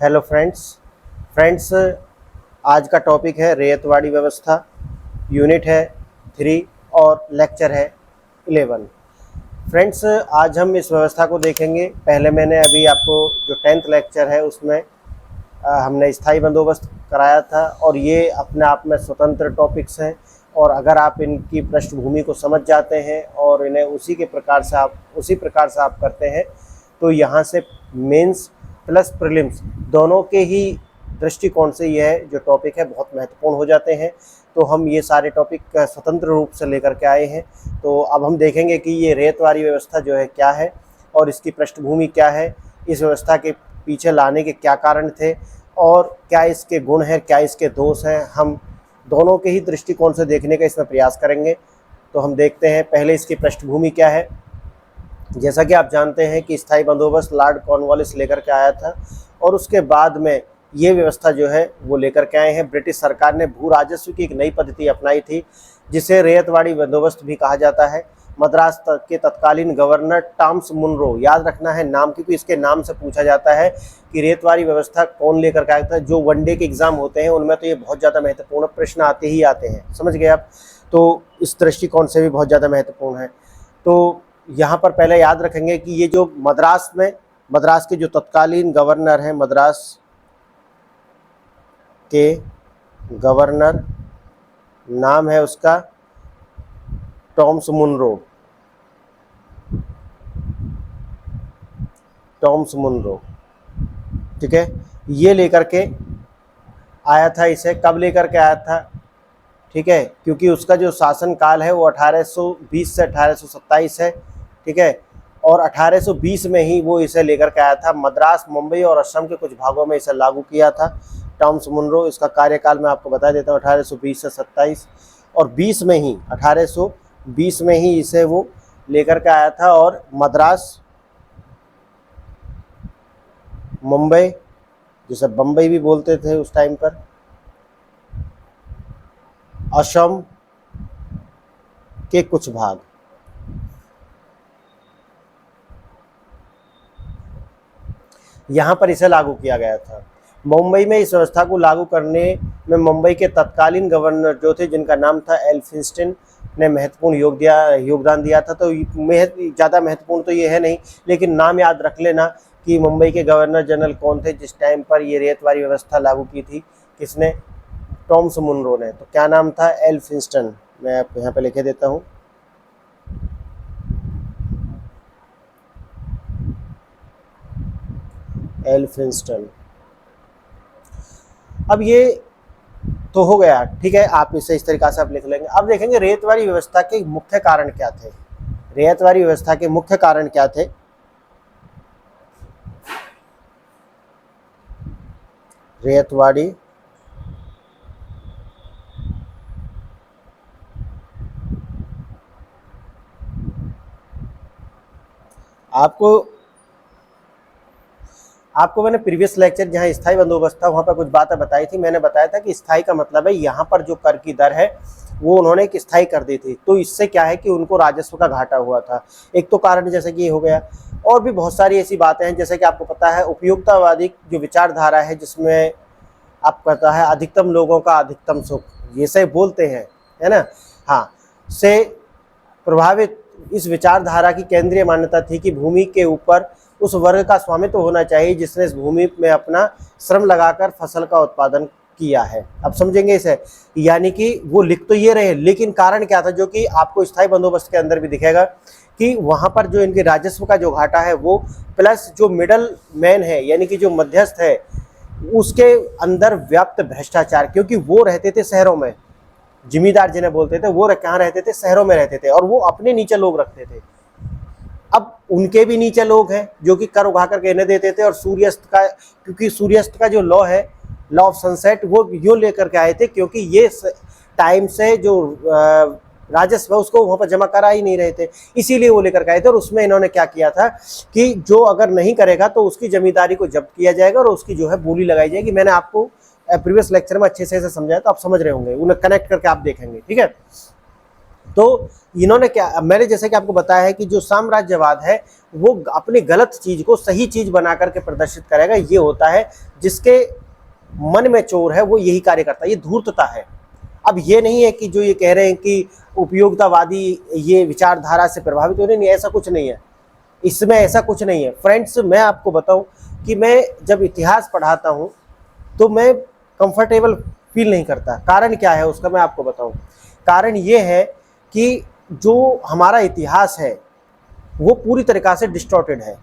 Hello friends आज का topic है रैयतवाड़ी व्यवस्था। यूनिट है 3 और लेक्चर है 11। फ्रेंड्स आज हम इस व्यवस्था को देखेंगे। पहले मैंने अभी आपको जो 10th लेक्चर है उसमें हमने स्थायी बंदोबस्त कराया था और ये अपने आप में स्वतंत्र टॉपिक्स हैं और अगर आप इनकी पृष्ठभूमि को समझ जाते हैं और इन्हें उसी प्रकार से आप करते हैं तो यहाँ से मेंस प्लस प्रीलिम्स दोनों के ही दृष्टिकोण से यह जो टॉपिक है बहुत महत्वपूर्ण हो जाते हैं। तो हम ये सारे टॉपिक स्वतंत्र रूप से लेकर के आए हैं। तो अब हम देखेंगे कि ये रैयतवाड़ी व्यवस्था जो है क्या है और इसकी पृष्ठभूमि क्या है, इस व्यवस्था के पीछे लाने के क्या कारण थे और क्या इसके गुण हैं, क्या इसके दोष हैं। हम दोनों के ही दृष्टिकोण से देखने का इसमें प्रयास करेंगे। तो हम देखते हैं पहले इसकी पृष्ठभूमि क्या है। जैसा कि आप जानते हैं कि स्थायी बंदोबस्त लॉर्ड कॉर्नवालिस लेकर के आया था और उसके बाद में ये व्यवस्था जो है वो लेकर के आए हैं। ब्रिटिश सरकार ने भू राजस्व की एक नई पद्धति अपनाई थी जिसे रैयतवाड़ी बंदोबस्त भी कहा जाता है। मद्रास के तत्कालीन गवर्नर टॉमस मुनरो, याद रखना है नाम, क्योंकि इसके नाम से पूछा जाता है कि रैयतवाड़ी व्यवस्था कौन लेकर के आया था। जो वनडे के एग्जाम होते हैं उनमें तो ये बहुत ज़्यादा महत्वपूर्ण प्रश्न आते ही आते हैं, समझ गए आप। तो इस दृष्टिकोण से भी बहुत ज़्यादा महत्वपूर्ण है। तो यहाँ पर पहले याद रखेंगे कि ये जो मद्रास के जो तत्कालीन गवर्नर हैं, मद्रास के गवर्नर नाम है उसका टॉमस मुनरो, ठीक है। ये लेकर के आया था। इसे कब लेकर के आया था, ठीक है, क्योंकि उसका जो शासन काल है वो 1820 से 1827 है, ठीक है। और 1820 में ही वो इसे लेकर के आया था। मद्रास, मुंबई और असम के कुछ भागों में इसे लागू किया था टॉमस मुनरो। इसका कार्यकाल मैं आपको बता देता हूँ 1820 से 27 और 20 में ही 1820 में ही इसे वो लेकर के आया था। और मद्रास, मुंबई, जिसे बम्बई भी बोलते थे उस टाइम पर, असम के कुछ भाग, यहाँ पर इसे लागू किया गया था। मुंबई में इस व्यवस्था को लागू करने में मुंबई के तत्कालीन गवर्नर जो थे, जिनका नाम था एल्फिंस्टन, ने महत्वपूर्ण योगदान दिया था। तो ज़्यादा महत्वपूर्ण तो ये है नहीं, लेकिन नाम याद रख लेना कि मुंबई के गवर्नर जनरल कौन थे जिस टाइम पर ये रैयतवाड़ी व्यवस्था लागू की थी। किसने? टॉमस मुनरो ने। तो क्या नाम था? एल्फिंस्टन। मैं आपको यहाँ पे लिखे देता हूँ, एल्फिंस्टन। अब ये तो हो गया, ठीक है, आप इसे इस तरीक़ा से आप लिख लेंगे। अब देखेंगे रैयतवाड़ी व्यवस्था के मुख्य कारण क्या थे। रैयतवाड़ी व्यवस्था के मुख्य कारण क्या थे? रैयतवाड़ी आपको मैंने प्रीवियस लेक्चर जहां स्थायी बंदोबस्त था वहां पर कुछ बातें बताई थी। मैंने बताया था कि स्थायी का मतलब है यहाँ पर जो कर की दर है वो उन्होंने एक स्थायी कर दी थी। तो इससे क्या है कि उनको राजस्व का घाटा हुआ था। एक तो कारण जैसे कि ये हो गया, और भी बहुत सारी ऐसी बातें हैं जैसे कि आपको पता है उपयोगितावादी जो विचारधारा है, जिसमें आपको पता है अधिकतम लोगों का अधिकतम सुख, ये से बोलते हैं, है ना। हाँ, से प्रभावित इस विचारधारा की केंद्रीय मान्यता थी कि भूमि के ऊपर उस वर्ग का स्वामित्व होना चाहिए जिसने इस भूमि में अपना श्रम लगाकर फसल का उत्पादन किया है। अब समझेंगे इसे, यानी कि वो लिख तो ये रहे, लेकिन कारण क्या था जो कि आपको स्थायी बंदोबस्त के अंदर भी दिखेगा कि वहां पर जो इनके राजस्व का जो घाटा है वो प्लस जो मिडल मैन है, यानी कि जो मध्यस्थ है, उसके अंदर व्याप्त भ्रष्टाचार, क्योंकि वो रहते थे शहरों में, जिम्मेदार जिन्हें बोलते थे, वो कहाँ रहते थे? शहरों में रहते थे, और वो अपने नीचे लोग रखते थे। अब उनके भी नीचे लोग हैं जो कि कर उगा करके इन्हें देते थे। और सूर्यास्त का, क्योंकि सूर्यास्त का जो लॉ है, लॉ ऑफ सनसेट, वो यूँ लेकर के आए थे क्योंकि ये टाइम से जो राजस्व है उसको वहाँ पर जमा करा ही नहीं रहे थे, इसीलिए वो लेकर के आए थे। और उसमें इन्होंने क्या किया था कि जो अगर नहीं करेगा तो उसकी जमींदारी को जब्त किया जाएगा और उसकी जो है बोली लगाई जाएगी। मैंने आपको प्रीवियस लेक्चर में अच्छे से समझाया, तो आप समझ रहे होंगे, उन्हें कनेक्ट करके आप देखेंगे, ठीक है। तो इन्होंने क्या, मैंने जैसे कि आपको बताया है कि जो साम्राज्यवाद है वो अपनी गलत चीज को सही चीज बना करके प्रदर्शित करेगा, ये होता है जिसके मन में चोर है वो यही कार्य करता है, ये धूर्तता है। अब ये नहीं है कि जो ये कह रहे हैं कि उपयोगितावादी ये विचारधारा से प्रभावित हो रहे, नहीं, ऐसा कुछ नहीं है, इसमें ऐसा कुछ नहीं है। फ्रेंड्स, मैं आपको बताऊं कि मैं जब इतिहास पढ़ाता हूं तो मैं कंफर्टेबल फील नहीं करता। कारण क्या है उसका मैं आपको बताऊं। कारण ये है कि जो हमारा इतिहास है वो पूरी तरीक़ा से डिस्टॉर्टेड है,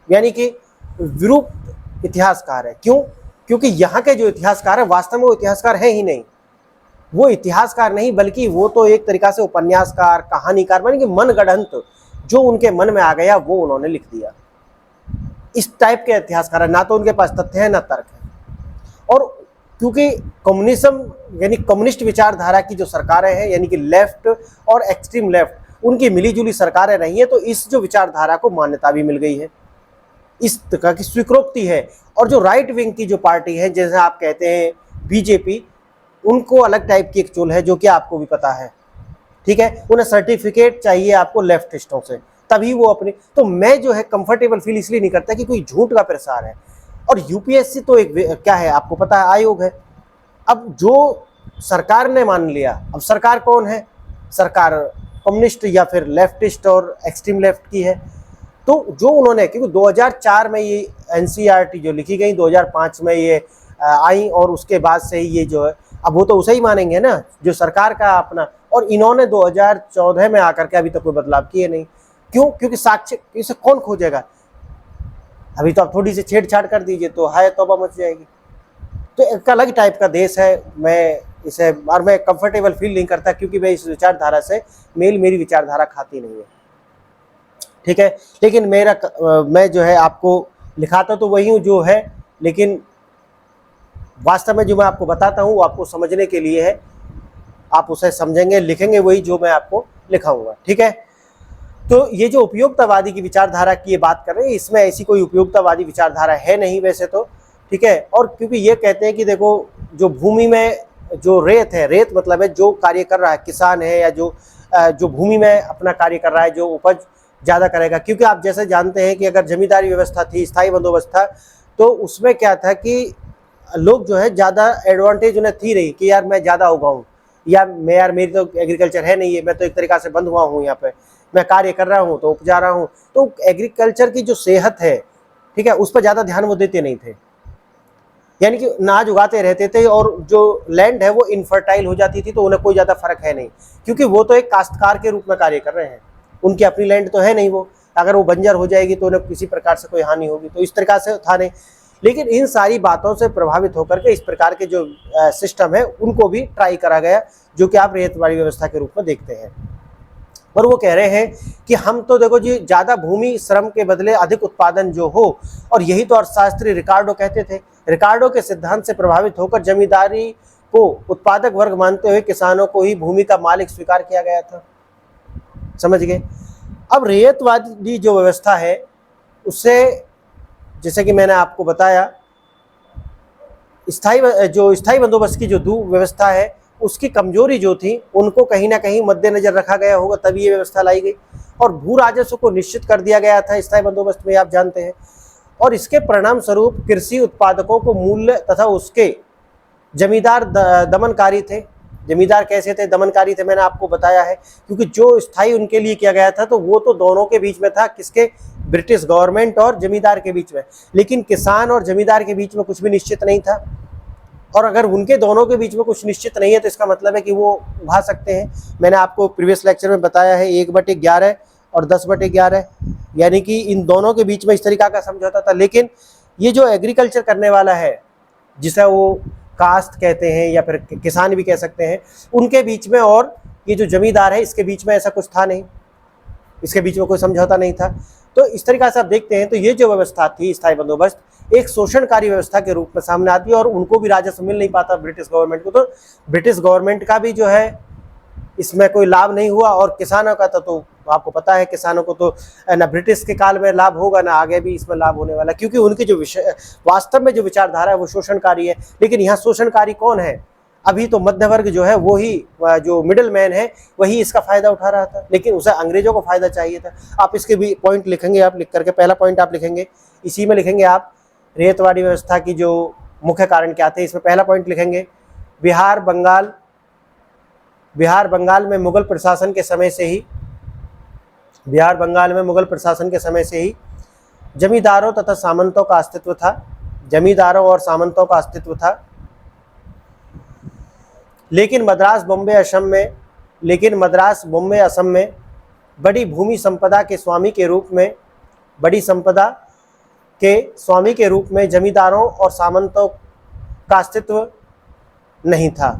यानी कि विरूप इतिहासकार है। क्यों? क्योंकि यहाँ के जो इतिहासकार है वास्तव में वो इतिहासकार है ही नहीं, वो इतिहासकार नहीं बल्कि वो तो एक तरीक़ा से उपन्यासकार, कहानीकार, यानी कि मनगढ़ंत, जो उनके मन में आ गया वो उन्होंने लिख दिया। इस टाइप के इतिहासकार है, ना तो उनके पास तथ्य है ना तर्क है। और क्योंकि कम्युनिज्म यानी कम्युनिस्ट विचारधारा की जो सरकारें हैं, यानी कि लेफ्ट और एक्सट्रीम लेफ्ट, उनकी मिलीजुली सरकारें रही हैं, तो इस जो विचारधारा को मान्यता भी मिल गई है, इस तरह की स्वीकृति है। और जो राइट विंग की जो पार्टी है, जैसे आप कहते हैं बीजेपी, उनको अलग टाइप की एक चुल है, जो कि आपको भी पता है, ठीक है। उन्हें सर्टिफिकेट चाहिए आपको लेफ्टिस्टों से, तभी वो अपने, तो मैं जो है कंफर्टेबल फील इसलिए नहीं करता कि कोई झूठ का प्रसार है। और यूपीएससी तो एक क्या है आपको पता है, आयोग है। अब जो सरकार ने मान लिया, अब सरकार कौन है? सरकार कम्युनिस्ट या फिर लेफ्टिस्ट और एक्सट्रीम लेफ्ट की है। तो जो उन्होंने, क्योंकि 2004 में ये एनसीईआरटी जो लिखी गई, 2005 में ये आई, और उसके बाद से ही ये जो है, अब वो तो उसे ही मानेंगे ना जो सरकार का अपना, और इन्होंने 2014 में आकर के अभी तक कोई बदलाव किए नहीं। क्यों? क्योंकि साक्ष्य इसे कौन खोजेगा? अभी तो आप थोड़ी सी छेड़छाड़ कर दीजिए तो हाय तौबा मच जाएगी। तो एक अलग टाइप का देश है, मैं इसे, और मैं कंफर्टेबल फील नहीं करता क्योंकि मैं इस विचारधारा से, मेरी विचारधारा खाती नहीं है, ठीक है। लेकिन मैं जो है आपको लिखाता तो वही हूँ जो है, लेकिन वास्तव में जो मैं आपको बताता हूँ वो आपको समझने के लिए है, आप उसे समझेंगे, लिखेंगे वही जो मैं आपको लिखाऊंगा, ठीक है। तो ये जो उपयोगितावादी की विचारधारा की ये बात कर रहे हैं, इसमें ऐसी कोई उपयोगितावादी विचारधारा है नहीं वैसे तो, ठीक है। और क्योंकि ये कहते हैं कि देखो, जो भूमि में जो रेत है, रेत मतलब है जो कार्य कर रहा है, किसान है या जो भूमि में अपना कार्य कर रहा है, जो उपज ज़्यादा करेगा। क्योंकि आप जैसे जानते हैं कि अगर जमींदारी व्यवस्था थी, स्थायी बंदोबस्त था, तो उसमें क्या था कि लोग जो है ज़्यादा एडवांटेज उन्हें थी रही कि यार मैं ज़्यादा उगाऊँ, या मेरी तो एग्रीकल्चर है नहीं है, मैं तो एक तरीक़ा से बंद हुआ हूँ, यहाँ पे मैं कार्य कर रहा हूँ तो उपजा रहा हूँ। तो एग्रीकल्चर की जो सेहत है, ठीक है, उस पर ज़्यादा ध्यान वो देते नहीं थे, यानी कि अनाज उगाते रहते थे, और जो लैंड है वो इनफर्टाइल हो जाती थी, तो उन्हें कोई ज़्यादा फर्क है नहीं, क्योंकि वो तो एक काश्तकार के रूप में कार्य कर रहे हैं, उनकी अपनी लैंड तो है नहीं, वो अगर वो बंजर हो जाएगी तो उन्हें किसी प्रकार से कोई हानि होगी, तो इस तरह से था नहीं। लेकिन इन सारी बातों से प्रभावित होकर के इस प्रकार के जो सिस्टम है उनको भी ट्राई करा गया, जो कि आप रेतवाड़ी व्यवस्था के रूप में देखते हैं। और वो कह रहे हैं कि हम तो देखो जी, ज़्यादा भूमि श्रम के बदले अधिक उत्पादन जो हो, और यही तो अर्थशास्त्री रिकार्डो कहते थे। रिकार्डो के सिद्धांत से प्रभावित होकर जमींदारी को उत्पादक वर्ग मानते हुए किसानों को ही भूमि का मालिक स्वीकार किया गया था, समझ गए। अब रेतवादी जो व्यवस्था है उससे, जैसे कि मैंने आपको बताया, स्थायी बंदोबस्त की जो व्यवस्था है उसकी कमजोरी जो थी उनको कहीं ना कहीं मद्देनजर रखा गया होगा, तभी ये व्यवस्था लाई गई। और भू राजस्व को निश्चित कर दिया गया था स्थायी बंदोबस्त में, आप जानते हैं। और इसके परिणाम स्वरूप कृषि उत्पादकों को मूल्य तथा उसके जमींदार दमनकारी थे। जमींदार कैसे थे? दमनकारी थे, मैंने आपको बताया है, क्योंकि जो स्थायी उनके लिए किया गया था तो वो तो दोनों के बीच में था, किसके? ब्रिटिश गवर्नमेंट और जमींदार के बीच में। लेकिन किसान और जमींदार के बीच में कुछ भी निश्चित नहीं था, और अगर उनके दोनों के बीच में कुछ निश्चित नहीं है तो इसका मतलब है कि वो उठा सकते हैं। मैंने आपको प्रीवियस लेक्चर में बताया है 1/11 और 10/11, यानी कि इन दोनों के बीच में इस तरीका का समझौता था। लेकिन ये जो एग्रीकल्चर करने वाला है, जिसे वो कास्ट कहते हैं या फिर किसान भी कह सकते हैं, उनके बीच में और ये जो जमींदार है इसके बीच में ऐसा कुछ था नहीं, इसके बीच में कोई समझौता नहीं था। तो इस तरीक़ा से आप देखते हैं तो ये जो व्यवस्था थी स्थायी बंदोबस्त, एक शोषणकारी व्यवस्था के रूप में सामने आती है, और उनको भी राजस्व मिल नहीं पाता ब्रिटिश गवर्नमेंट को। तो ब्रिटिश गवर्नमेंट का भी जो है इसमें कोई लाभ नहीं हुआ, और किसानों का तो आपको पता है, किसानों को तो ना ब्रिटिश के काल में लाभ होगा ना आगे भी इसमें लाभ होने वाला, क्योंकि उनकी जो वास्तव में जो विचारधारा है वो शोषणकारी है। लेकिन यहाँ शोषणकारी कौन है? अभी तो मध्य वर्ग जो है वो ही, जो मिडिल मैन है वही इसका फायदा उठा रहा था, लेकिन उसे अंग्रेजों को फायदा चाहिए था। आप इसके भी पॉइंट लिखेंगे, आप लिख करके पहला पॉइंट आप लिखेंगे, इसी में लिखेंगे आप रेतवाड़ी व्यवस्था की जो मुख्य कारण क्या थे। इसमें पहला पॉइंट लिखेंगे बिहार बंगाल में मुगल प्रशासन के समय से ही जमींदारों तथा सामंतों का अस्तित्व था। जमींदारों और सामंतों का अस्तित्व था, लेकिन मद्रास बॉम्बे असम में बड़ी भूमि संपदा के स्वामी के रूप में जमींदारों और सामंतों का अस्तित्व नहीं था।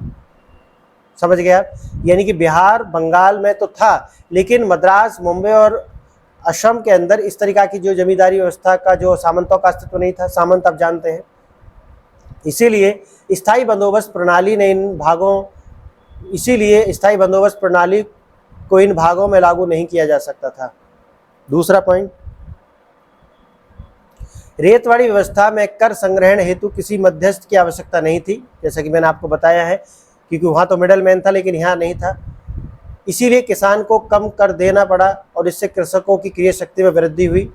समझ गए आप? यानी कि बिहार बंगाल में तो था, लेकिन मद्रास, मुंबई और असम के अंदर इस तरीका की जो जमींदारी व्यवस्था का जो सामंतों का अस्तित्व नहीं था। सामंत आप जानते हैं, इसीलिए स्थायी बंदोबस्त प्रणाली को इन भागों में लागू नहीं किया जा सकता था। दूसरा पॉइंट, रेतवाड़ी व्यवस्था में कर संग्रहण हेतु किसी मध्यस्थ की आवश्यकता नहीं थी, जैसा कि मैंने आपको बताया है, क्योंकि वहाँ तो मिडल मैन था लेकिन यहाँ नहीं था। इसीलिए किसान को कम कर देना पड़ा और इससे कृषकों की क्रय शक्ति में वृद्धि हुई।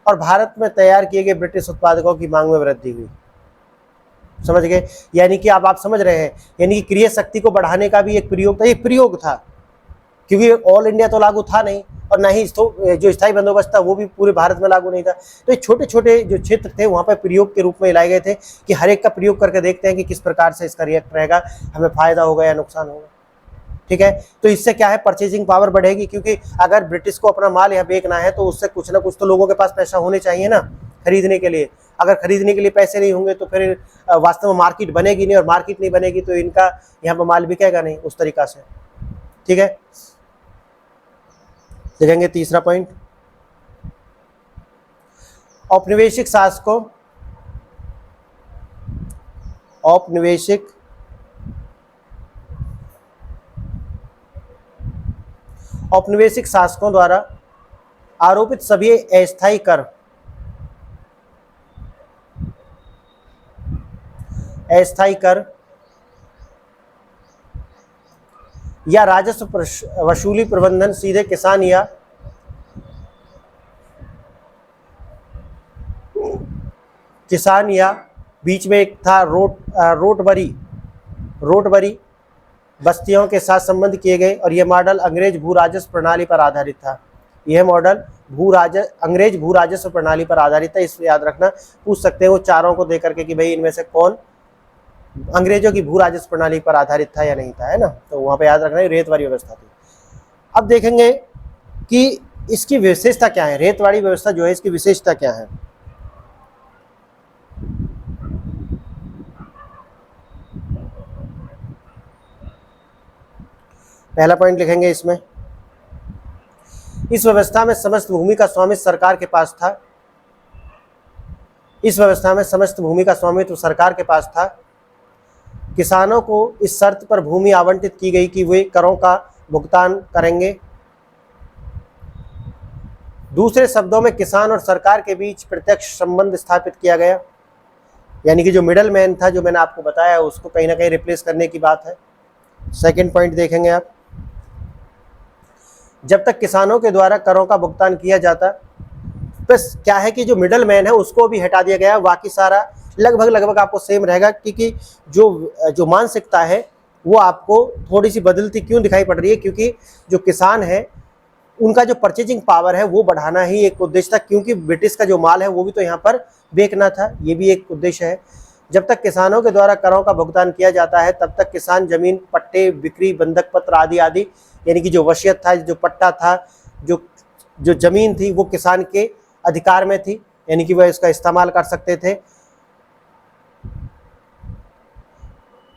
और भारत में तैयार किए गए ब्रिटिश उत्पादकों की मांग में वृद्धि हुई। समझ गए? यानी कि आप समझ रहे हैं, यानी कि क्रय शक्ति को बढ़ाने का भी एक प्रयोग था, क्योंकि ऑल इंडिया तो लागू था नहीं, और ना ही जो स्थायी बंदोबस्त था वो भी पूरे भारत में लागू नहीं था। तो ये छोटे छोटे जो क्षेत्र थे वहाँ पर प्रयोग के रूप में लाए गए थे कि हर एक का प्रयोग करके देखते हैं कि किस प्रकार से इसका रिएक्ट रहेगा, हमें फायदा होगा या नुकसान होगा। ठीक है, तो इससे क्या है, परचेजिंग पावर बढ़ेगी, क्योंकि अगर ब्रिटिश को अपना माल यहाँ बेचना है तो उससे कुछ ना कुछ तो लोगों के पास पैसा होने चाहिए ना खरीदने के लिए। अगर खरीदने के लिए पैसे नहीं होंगे तो फिर वास्तव में मार्केट बनेगी नहीं, और मार्केट नहीं बनेगी तो इनका यहाँ पर माल बिकेगा नहीं उस तरीका से। ठीक है, देखेंगे तीसरा पॉइंट, औपनिवेशिक शासकों द्वारा आरोपित सभी अस्थायी कर या राजस्व वसूली प्रबंधन सीधे किसान या बीच में एक था रोटबरी बस्तियों के साथ संबंध किए गए, और यह मॉडल अंग्रेज भू राजस्व प्रणाली पर आधारित था। अंग्रेज भू राजस्व प्रणाली पर आधारित था। इसलिए याद रखना, पूछ सकते हैं वो चारों को देकर के कि भाई इनमें से कौन अंग्रेजों की भू राजस्व प्रणाली पर आधारित था या नहीं था, है ना। तो वहां पे याद रखना रेतवाड़ी व्यवस्था थी। अब देखेंगे कि इसकी विशेषता क्या है, रेतवाड़ी व्यवस्था जो है इसकी विशेषता क्या है। पहला पॉइंट लिखेंगे इसमें, इस व्यवस्था में समस्त भूमि का स्वामित्व सरकार के पास था। किसानों को इस शर्त पर भूमि आवंटित की गई कि वे करों का भुगतान करेंगे। दूसरे शब्दों में किसान और सरकार के बीच प्रत्यक्ष संबंध स्थापित किया गया, यानी कि जो मिडल मैन था, जो मैंने आपको बताया, उसको कहीं ना कहीं रिप्लेस करने की बात है। सेकंड पॉइंट देखेंगे आप, जब तक किसानों के द्वारा करों का भुगतान किया जाता, बस क्या है कि जो मिडल मैन है उसको भी हटा दिया गया, बाकी सारा लगभग आपको सेम रहेगा। क्योंकि जो मानसिकता है वो आपको थोड़ी सी बदलती क्यों दिखाई पड़ रही है, क्योंकि जो किसान है उनका जो परचेजिंग पावर है वो बढ़ाना ही एक उद्देश्य था, क्योंकि ब्रिटिश का जो माल है वो भी तो यहाँ पर बेचना था, ये भी एक उद्देश्य है। जब तक किसानों के द्वारा करों का भुगतान किया जाता है तब तक किसान जमीन, पट्टे, बिक्री, बंधक पत्र आदि यानी कि जो वसीयत था, जो पट्टा था, जो जमीन थी वो किसान के अधिकार में थी, यानी कि वह इसका इस्तेमाल कर सकते थे।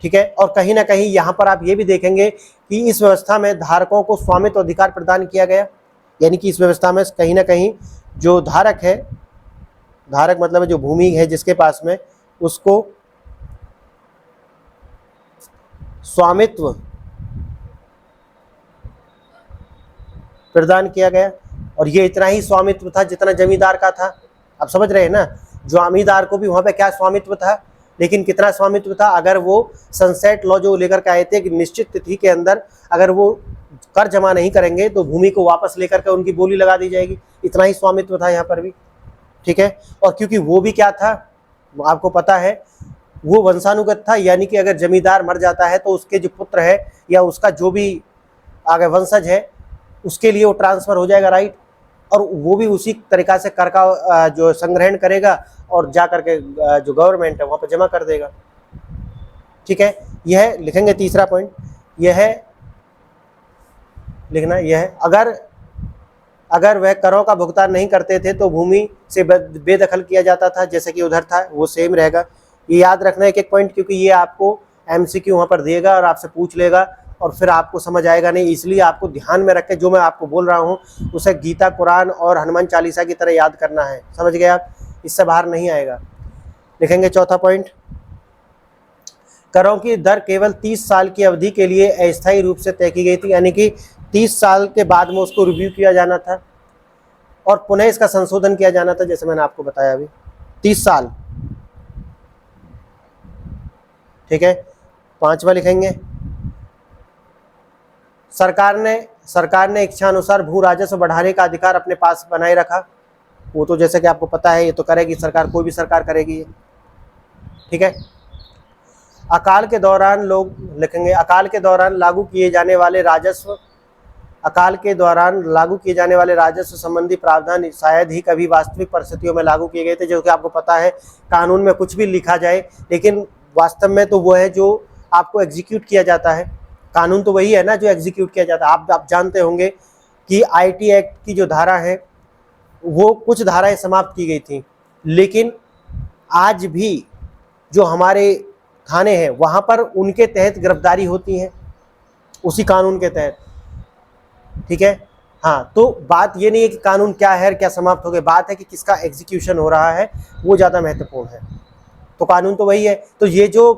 ठीक है, और कहीं ना कहीं यहाँ पर आप ये भी देखेंगे कि इस व्यवस्था में धारकों को स्वामित्व अधिकार प्रदान किया गया, यानी कि इस व्यवस्था में कहीं ना कहीं जो धारक है, धारक मतलब जो भूमि है जिसके पास में, उसको स्वामित्व प्रदान किया गया। और ये इतना ही स्वामित्व था जितना जमींदार का था, आप समझ रहे हैं ना। जमींदार को भी वहाँ पे क्या स्वामित्व था, लेकिन कितना स्वामित्व था, अगर वो सनसेट लॉ जो लेकर के आए थे कि निश्चित तिथि के अंदर अगर वो कर जमा नहीं करेंगे तो भूमि को वापस लेकर के उनकी बोली लगा दी जाएगी, इतना ही स्वामित्व था यहाँ पर भी। ठीक है, और क्योंकि वो भी क्या था आपको पता है, वो वंशानुगत था, यानी कि अगर जमींदार मर जाता है तो उसके जो पुत्र है या उसका जो भी आगे वंशज है उसके लिए वो ट्रांसफर हो जाएगा, राइट, और वो भी उसी तरीका से कर का जो संग्रहण करेगा और जा करके जो गवर्नमेंट है वहाँ पर जमा कर देगा। ठीक है, यह लिखेंगे तीसरा पॉइंट, यह लिखना, यह अगर वह करों का भुगतान नहीं करते थे तो भूमि से बेदखल किया जाता था, जैसे कि उधर था वो सेम रहेगा। ये याद रखना एक एक पॉइंट, क्योंकि ये आपको एमसीक्यू वहाँ पर देगा और आपसे पूछ लेगा और फिर आपको समझ आएगा नहीं, इसलिए आपको ध्यान में रख के जो मैं आपको बोल रहा हूँ उसे गीता, कुरान और हनुमान चालीसा की तरह याद करना है, समझ गए आप, इससे बाहर नहीं आएगा। लिखेंगे चौथा पॉइंट, करों की दर केवल 30 साल की अवधि के लिए अस्थायी रूप से तय की गई थी, यानी कि 30 साल के बाद में उसको रिव्यू किया जाना था और पुनः इसका संशोधन किया जाना था, जैसे मैंने आपको बताया अभी 30 साल। ठीक है, पांचवा लिखेंगे, सरकार ने इच्छानुसार भू राजस्व बढ़ाने का अधिकार अपने पास बनाए रखा। वो तो जैसे कि आपको पता है ये तो करेगी सरकार, कोई भी सरकार करेगी। ठीक है, अकाल के दौरान लिखेंगे, अकाल के दौरान लागू किए जाने वाले राजस्व संबंधी प्रावधान शायद ही कभी वास्तविक परिस्थितियों में लागू किए गए थे, जो कि आपको पता है कानून में कुछ भी लिखा जाए लेकिन वास्तव में तो वो है जो आपको एग्जीक्यूट किया जाता है। कानून तो वही है ना जो एग्जीक्यूट किया जाता है। आप जानते होंगे कि आईटी एक्ट की जो धारा है वो कुछ धाराएं समाप्त की गई थी, लेकिन आज भी जो हमारे थाने हैं वहाँ पर उनके तहत गिरफ्तारी होती है उसी कानून के तहत। ठीक है, हाँ, तो बात ये नहीं है कि कानून क्या है क्या समाप्त हो गए, बात है कि किसका एग्जीक्यूशन हो रहा है, वो ज़्यादा महत्वपूर्ण है। तो कानून तो वही है। तो ये जो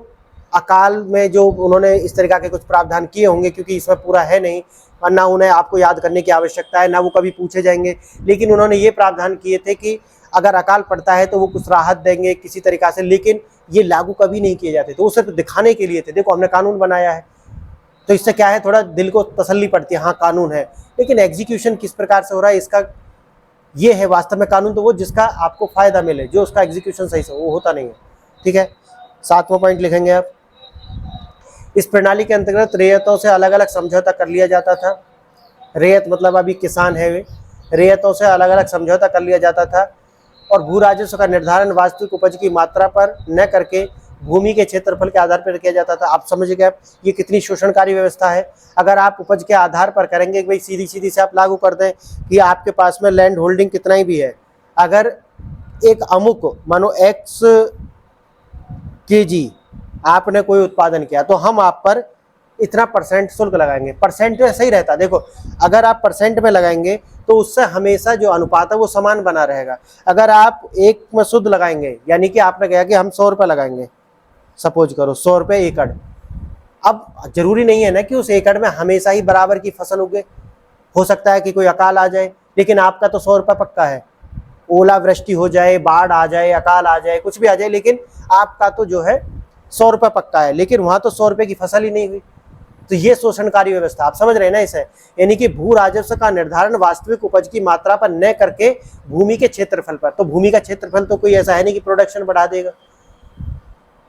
अकाल में जो उन्होंने इस तरीका के कुछ प्रावधान किए होंगे, क्योंकि इसमें पूरा है नहीं और ना उन्हें आपको याद करने की आवश्यकता है, ना वो कभी पूछे जाएंगे, लेकिन उन्होंने ये प्रावधान किए थे कि अगर अकाल पड़ता है तो वो कुछ राहत देंगे किसी तरीका से, लेकिन ये लागू कभी नहीं किए जाते। तो वो सिर्फ दिखाने के लिए थे, देखो हमने कानून बनाया है। तो इससे क्या है, थोड़ा दिल को तसल्ली पड़ती है, हाँ कानून है, लेकिन एग्जीक्यूशन किस प्रकार से हो रहा है इसका ये है। वास्तव में कानून तो वो जिसका आपको फायदा मिले, जो उसका एग्जीक्यूशन सही से वो होता नहीं है। ठीक है, सातवां पॉइंट लिखेंगे आप, इस प्रणाली के अंतर्गत रेयतों से अलग अलग समझौता कर लिया जाता था। रेयत मतलब अभी किसान है वे, रेयतों से अलग अलग समझौता कर लिया जाता था और भू राजस्व का निर्धारण वास्तविक उपज की मात्रा पर न करके भूमि के क्षेत्रफल के आधार पर किया जाता था। आप समझ गए आप ये कितनी शोषणकारी व्यवस्था है। अगर आप उपज के आधार पर करेंगे, भाई सीधी सीधी से आप लागू कर दें कि आपके पास में लैंड होल्डिंग कितना ही भी है, अगर एक अमुक मानो x kg आपने कोई उत्पादन किया तो हम आप पर इतना % शुल्क लगाएंगे। परसेंट में सही रहता, देखो अगर आप परसेंट में लगाएंगे तो उससे हमेशा जो अनुपात है वो समान बना रहेगा। अगर आप एक में शुद्ध लगाएंगे, यानी कि आपने कहा कि हम 100 रुपये लगाएंगे, सपोज करो 100 रुपये एकड़, अब जरूरी नहीं है ना कि उस एकड़ में हमेशा ही बराबर की फसल उगे, हो सकता है कि कोई अकाल आ जाए, लेकिन आपका तो 100 रुपये पक्का है, ओलावृष्टि हो जाए, बाढ़ आ जाए, अकाल आ जाए, कुछ भी आ जाए, लेकिन आपका तो जो है 100 रुपये पक्का है, लेकिन वहाँ तो 100 रुपये की फसल ही नहीं हुई। तो ये शोषणकारी व्यवस्था, आप समझ रहे हैं ना इसे, यानी कि भू राजस्व का निर्धारण वास्तविक उपज की मात्रा पर न करके भूमि के क्षेत्रफल पर। तो भूमि का क्षेत्रफल तो कोई ऐसा है नहीं कि प्रोडक्शन बढ़ा देगा,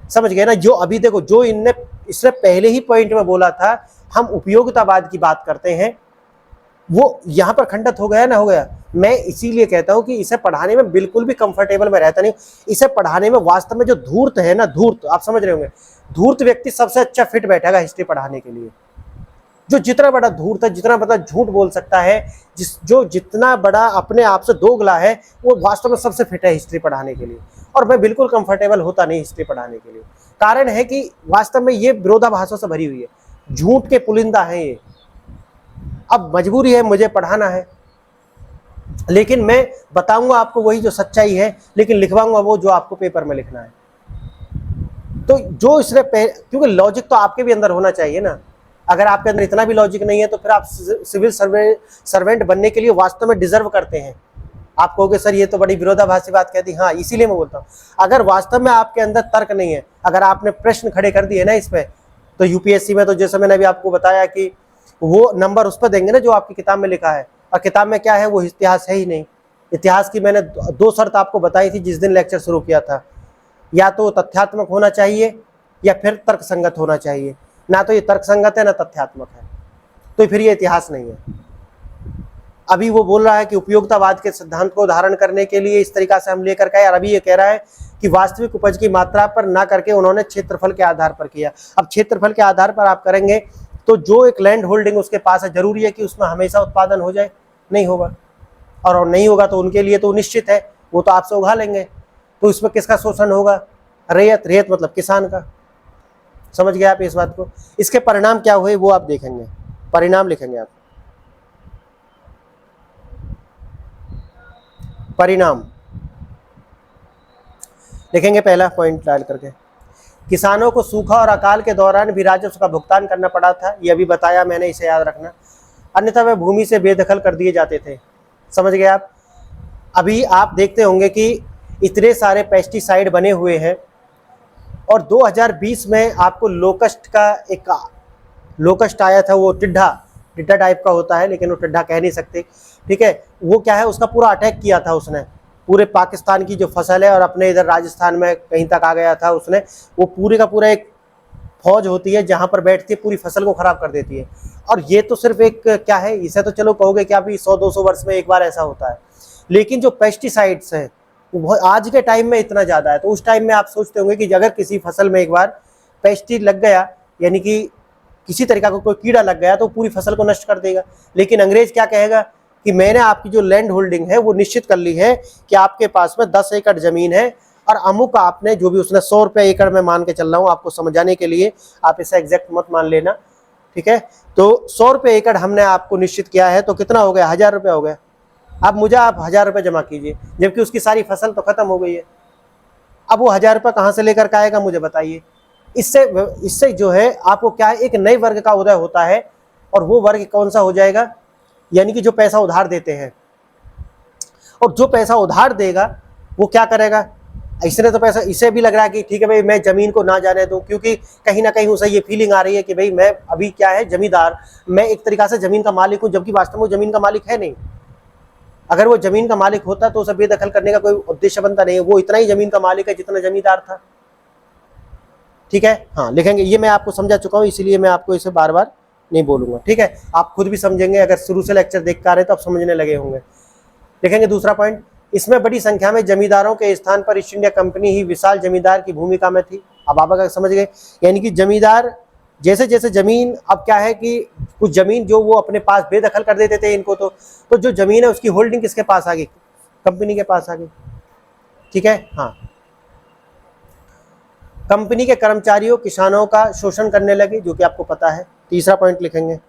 समझ गए ना। जो अभी देखो जो इनने इससे पहले ही पॉइंट में बोला था, हम उपयोगितावाद की बात करते हैं, वो यहाँ पर खंडित हो गया ना, हो गया। मैं इसीलिए कहता हूँ कि इसे पढ़ाने में बिल्कुल भी कंफर्टेबल में रहता नहीं। इसे पढ़ाने में वास्तव में जो धूर्त है ना, धूर्त, आप समझ रहे होंगे, धूर्त व्यक्ति सबसे अच्छा फिट बैठेगा हिस्ट्री पढ़ाने के लिए। जो जितना बड़ा धूर्त है, जितना बड़ा झूठ बोल सकता है, जो जितना बड़ा अपने आप से दोगला है, वो वास्तव में सबसे फिट है हिस्ट्री पढ़ाने के लिए। और मैं बिल्कुल कंफर्टेबल होता नहीं हिस्ट्री पढ़ाने के लिए। कारण है कि वास्तव में ये विरोधाभासों से भरी हुई है, झूठ के पुलिंदा है ये। अब मजबूरी है, मुझे पढ़ाना है, लेकिन मैं बताऊंगा आपको वही जो सच्चाई है, लेकिन लिखवाऊंगा वो जो आपको पेपर में लिखना है। तो जो इसने क्योंकि लॉजिक तो आपके भी अंदर होना चाहिए ना। अगर आपके अंदर इतना भी लॉजिक नहीं है तो फिर आप सिविल सर्वेंट बनने के लिए वास्तव में डिजर्व करते हैं। आप कहोगे सर ये तो बड़ी विरोधाभासी बात कहती, हाँ इसीलिए मैं बोलता हूँ। अगर वास्तव में आपके अंदर तर्क नहीं है, अगर आपने प्रश्न खड़े कर दिए ना इस पे, तो यूपीएससी में तो जैसे मैंने अभी आपको बताया कि वो नंबर उस पर देंगे ना जो आपकी किताब में लिखा है, और किताब में क्या है, वो इतिहास है ही नहीं। इतिहास की मैंने 2 शर्त आपको बताई थी जिस दिन लेक्चर शुरू किया था, या तो तथ्यात्मक होना चाहिए या फिर तर्कसंगत होना चाहिए। ना तो ये तर्कसंगत है ना तथ्यात्मक है, तो फिर ये इतिहास नहीं है। अभी वो बोल रहा है कि उपयोगितावाद के सिद्धांत को धारण करने के लिए इस तरीका से हम लेकर के, और अभी ये कह रहा है कि वास्तविक उपज की मात्रा पर ना करके उन्होंने क्षेत्रफल के आधार पर किया। अब क्षेत्रफल के आधार पर आप करेंगे तो जो एक लैंड होल्डिंग उसके पास है, जरूरी है कि उसमें हमेशा उत्पादन हो जाए? नहीं होगा, और नहीं होगा तो उनके लिए तो निश्चित है वो तो आपसे उगा लेंगे। तो इसमें किसका शोषण होगा? रैयत। रैयत मतलब किसान का। समझ गए आप इस बात को? इसके परिणाम क्या हुए वो आप देखेंगे, परिणाम लिखेंगे आप। परिणाम लिखेंगे पहला पॉइंट डाल करके, किसानों को सूखा और अकाल के दौरान भी राजस्व का भुगतान करना पड़ा था, ये अभी बताया मैंने, इसे याद रखना। अन्यथा वे भूमि से बेदखल कर दिए जाते थे। समझ गए आप? अभी आप देखते होंगे कि इतने सारे पेस्टिसाइड बने हुए हैं, और 2020 में आपको लोकस्ट का एक लोकस्ट आया था, वो टिड्ढा टाइप का होता है, लेकिन वो टिड्ढा कह नहीं सकते, ठीक है। वो क्या है, उसका पूरा अटैक किया था उसने, पूरे पाकिस्तान की जो फसल है और अपने इधर राजस्थान में कहीं तक आ गया था उसने। वो पूरे का पूरा एक फौज होती है जहां पर बैठती है, पूरी फसल को खराब कर देती है। और ये तो सिर्फ एक क्या है, इसे तो चलो कहोगे कि अभी 100-200 वर्ष में एक बार ऐसा होता है, लेकिन जो पेस्टिसाइड्स हैं वो आज के टाइम में इतना ज़्यादा है। तो उस टाइम में आप सोचते होंगे कि अगर किसी फसल में एक बार पेस्टिसाइड लग गया, यानी कि किसी तरीका का कोई कीड़ा लग गया, तो पूरी फसल को नष्ट कर देगा। लेकिन अंग्रेज क्या कहेगा कि मैंने आपकी जो लैंड होल्डिंग है वो निश्चित कर ली है कि आपके पास में 10 एकड़ जमीन है, और अमुक आपने जो भी, उसने 100 रुपये एकड़ में मान के चल रहा हूँ आपको समझाने के लिए, आप इसे एग्जैक्ट मत मान लेना, ठीक है। तो 100 रुपये एकड़ हमने आपको निश्चित किया है, तो कितना हो गया? 1000 रुपये हो गया। अब मुझे आप 1000 रुपये जमा कीजिए, जबकि उसकी सारी फसल तो खत्म हो गई है। अब वो 1000 रुपये कहाँ से लेकर के आएगा, मुझे बताइए। इससे जो है आपको क्या है, एक नए वर्ग का उदय होता है, और वो वर्ग कौन सा हो जाएगा? यानी कि जो पैसा उधार देते हैं, और जो पैसा उधार देगा वो क्या करेगा? इसने तो पैसा, इसे भी लग रहा है कि ठीक है भाई मैं जमीन को ना जाने दूं, क्योंकि कहीं ना कहीं उसे ये फीलिंग आ रही है कि भाई मैं अभी क्या है, जमींदार, मैं एक तरीका से जमीन का मालिक हूं, जबकि वास्तव में वो जमीन का मालिक है नहीं। अगर वो जमीन का मालिक होता तो उसे बेदखल करने का कोई उद्देश्य बनता नहीं है, वो इतना ही जमीन का मालिक है जितना जमींदार था, ठीक है। हाँ लिखेंगे, ये मैं आपको समझा चुका हूँ, इसीलिए मैं आपको इसे बार बार नहीं बोलूंगा, ठीक है। आप खुद भी समझेंगे, अगर शुरू से लेक्चर देख कर आ रहे तो आप समझने लगे होंगे। लिखेंगे दूसरा पॉइंट, इसमें बड़ी संख्या में जमींदारों के स्थान पर ईस्ट इंडिया कंपनी ही विशाल जमींदार की भूमिका में थी। अब आप अगर समझ गए, यानी कि जमींदार जैसे जैसे जमीन, अब क्या है कि कुछ जमीन जो वो अपने पास बेदखल कर देते थे इनको, तो जो जमीन है उसकी होल्डिंग किसके पास आ गई? कंपनी के पास आ गई, ठीक है। हाँ, कंपनी के कर्मचारियों किसानों का शोषण करने लगे, जो कि आपको पता है। तीसरा पॉइंट लिखेंगे,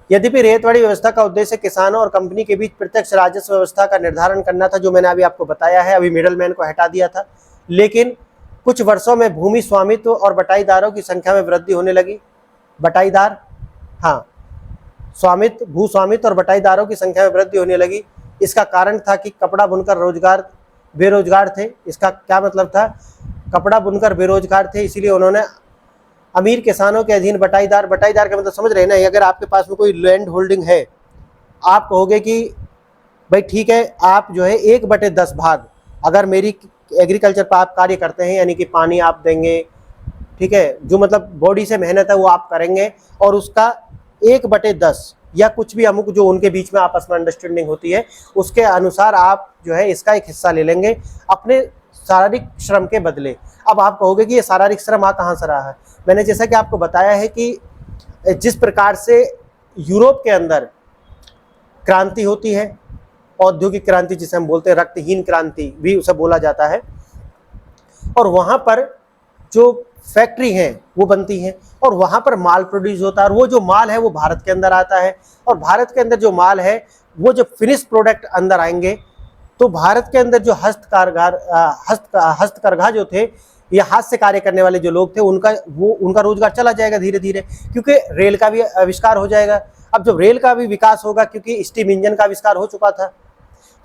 यद्यपि रेतवाड़ी व्यवस्था का उद्देश्य किसानों और कंपनी के बीच प्रत्यक्ष राजस्व व्यवस्था का निर्धारण करना था, जो मैंने अभी आपको बताया है, अभी मिडल मैन को हटा दिया था, लेकिन कुछ वर्षों में भूमि स्वामित्व और बटाईदारों की संख्या में वृद्धि होने लगी। बटाईदार, हाँ, स्वामित्व, भू स्वामित्व और बटाईदारों की संख्या में वृद्धि होने लगी। इसका कारण था कि कपड़ा बुनकर बेरोजगार थे। इसका क्या मतलब था? कपड़ा बुनकर बेरोजगार थे, इसीलिए उन्होंने अमीर किसानों के अधीन बटाईदार का मतलब समझ रहे हैं ना। अगर आपके पास में कोई लैंड होल्डिंग है, आप कहोगे कि भाई ठीक है, आप जो है 1/10 भाग, अगर मेरी एग्रीकल्चर पर आप कार्य करते हैं, यानी कि पानी आप देंगे, ठीक है, जो मतलब बॉडी से मेहनत है वो आप करेंगे, और उसका 1/10 या कुछ भी अमुक जो उनके बीच में आपस में अंडरस्टैंडिंग होती है, उसके अनुसार आप जो है इसका एक हिस्सा ले लेंगे अपने शारीरिक श्रम के बदले। अब आप कहोगे कि ये शारीरिक श्रम कहाँ से रहा है? मैंने जैसा कि आपको बताया है कि जिस प्रकार से यूरोप के अंदर क्रांति होती है, औद्योगिक क्रांति जिसे हम बोलते हैं, रक्तहीन क्रांति भी उसे बोला जाता है, और वहाँ पर जो फैक्ट्री हैं वो बनती हैं, और वहाँ पर माल प्रोड्यूस होता है, और वो जो माल है वो भारत के अंदर आता है, और भारत के अंदर जो माल है वो जब फिनिश प्रोडक्ट अंदर आएंगे, तो भारत के अंदर जो हस्तकरघा जो थे, या हाथ से कार्य करने वाले जो लोग थे, उनका रोजगार चला जाएगा धीरे धीरे, क्योंकि रेल का भी आविष्कार हो जाएगा। अब जब रेल का भी विकास होगा, क्योंकि स्टीम इंजन का आविष्कार हो चुका था,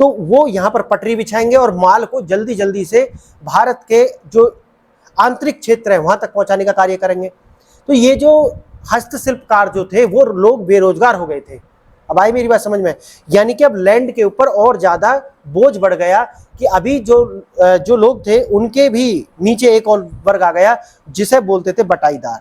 तो वो यहाँ पर पटरी बिछाएंगे और माल को जल्दी जल्दी से भारत के जो आंतरिक क्षेत्र है वहाँ तक पहुँचाने का कार्य करेंगे। तो ये जो हस्तशिल्पकार जो थे वो लोग बेरोजगार हो गए थे। अब आई मेरी बात समझ में? यानी कि अब लैंड के ऊपर और ज़्यादा बोझ बढ़ गया कि अभी जो लोग थे उनके भी नीचे एक और वर्ग आ गया जिसे बोलते थे बटाईदार।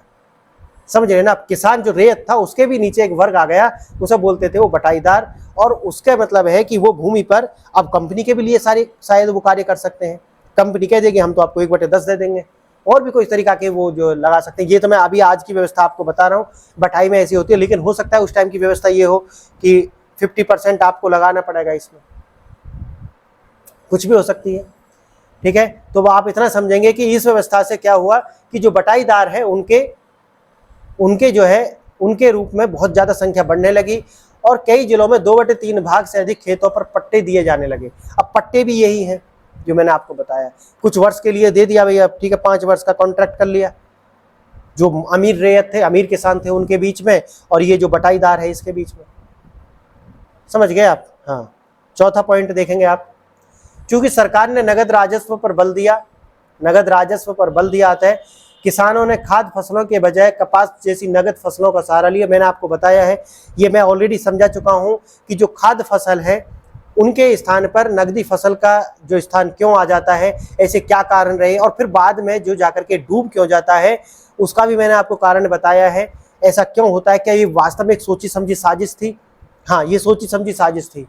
समझ रहे ना? किसान जो रेत था उसके भी नीचे एक वर्ग आ गया, उसे बोलते थे वो बटाईदार। और उसका मतलब है कि वो भूमि पर अब कंपनी के भी लिए सारे शायद वो कार्य कर सकते हैं। कंपनी कह देगी हम तो आपको 1/10 दे देंगे, और भी कोई तरीका के वो जो लगा सकते हैं। ये तो मैं अभी आज की व्यवस्था आपको बता रहा हूँ, बटाई में ऐसी होती है, लेकिन हो सकता है उस टाइम की व्यवस्था ये हो कि 50% आपको लगाना पड़ेगा, इसमें कुछ भी हो सकती है। ठीक है, तो आप इतना समझेंगे कि इस व्यवस्था से क्या हुआ कि जो बटाईदार है उनके जो है उनके रूप में बहुत ज़्यादा संख्या बढ़ने लगी, और कई जिलों में 2/3 भाग से अधिक खेतों पर पट्टे दिए जाने लगे। अब पट्टे भी यही हैं जो मैंने आपको बताया, कुछ वर्ष के लिए दे दिया भैया, ठीक है, 5 वर्ष का कॉन्ट्रैक्ट कर लिया, जो अमीर रैयत थे, अमीर किसान थे उनके बीच में, और ये जो बटाईदार है इसके बीच में। समझ गए आप? हाँ, चौथा पॉइंट देखेंगे आप, क्योंकि सरकार ने नगद राजस्व पर बल दिया आता है, किसानों ने खाद्य फसलों के बजाय कपास जैसी नगद फसलों का सहारा लिया। मैंने आपको बताया है, ये मैं ऑलरेडी समझा चुका हूं कि जो खाद्य फसल है उनके स्थान पर नगदी फसल का जो स्थान क्यों आ जाता है, ऐसे क्या कारण रहे, और फिर बाद में जो जाकर के डूब क्यों जाता है उसका भी मैंने आपको कारण बताया है। ऐसा क्यों होता है? क्या ये वास्तव में एक सोची समझी साजिश थी? हाँ, ये सोची समझी साजिश थी।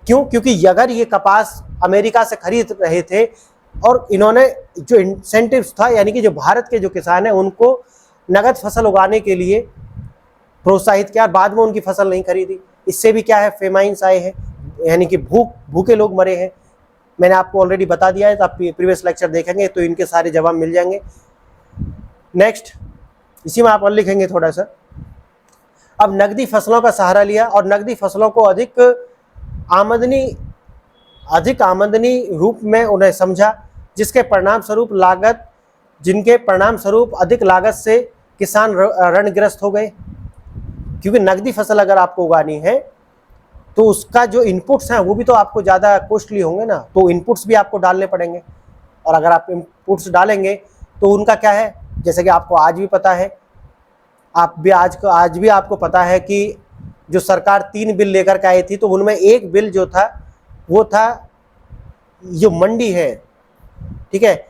क्यों? क्योंकि अगर ये कपास अमेरिका से खरीद रहे थे और इन्होंने जो इंसेंटिव्स था, यानी कि जो भारत के जो किसान हैं उनको नगद फसल उगाने के लिए प्रोत्साहित किया, बाद में उनकी फसल नहीं खरीदी, इससे भी क्या है, फेमाइन्स आए हैं, यानी कि भूखे लोग मरे हैं। मैंने आपको ऑलरेडी बता दिया है, तो आप प्रीवियस लेक्चर देखेंगे तो इनके सारे जवाब मिल जाएंगे। नेक्स्ट, इसी में आप और लिखेंगे थोड़ा सा। अब नगदी फसलों का सहारा लिया और नगदी फसलों को अधिक आमदनी रूप में उन्हें समझा, जिनके परिणाम स्वरूप अधिक लागत से किसान ऋणग्रस्त हो गए। क्योंकि नगदी फसल अगर आपको उगानी है तो उसका जो इनपुट्स हैं वो भी तो आपको ज़्यादा कॉस्टली होंगे ना, तो इनपुट्स भी आपको डालने पड़ेंगे, और अगर आप इनपुट्स डालेंगे तो उनका क्या है, जैसे कि आपको आज भी पता है, आज भी आपको पता है कि जो सरकार 3 बिल लेकर के आई थी, तो उनमें एक बिल जो था वो था जो मंडी है। ठीक है,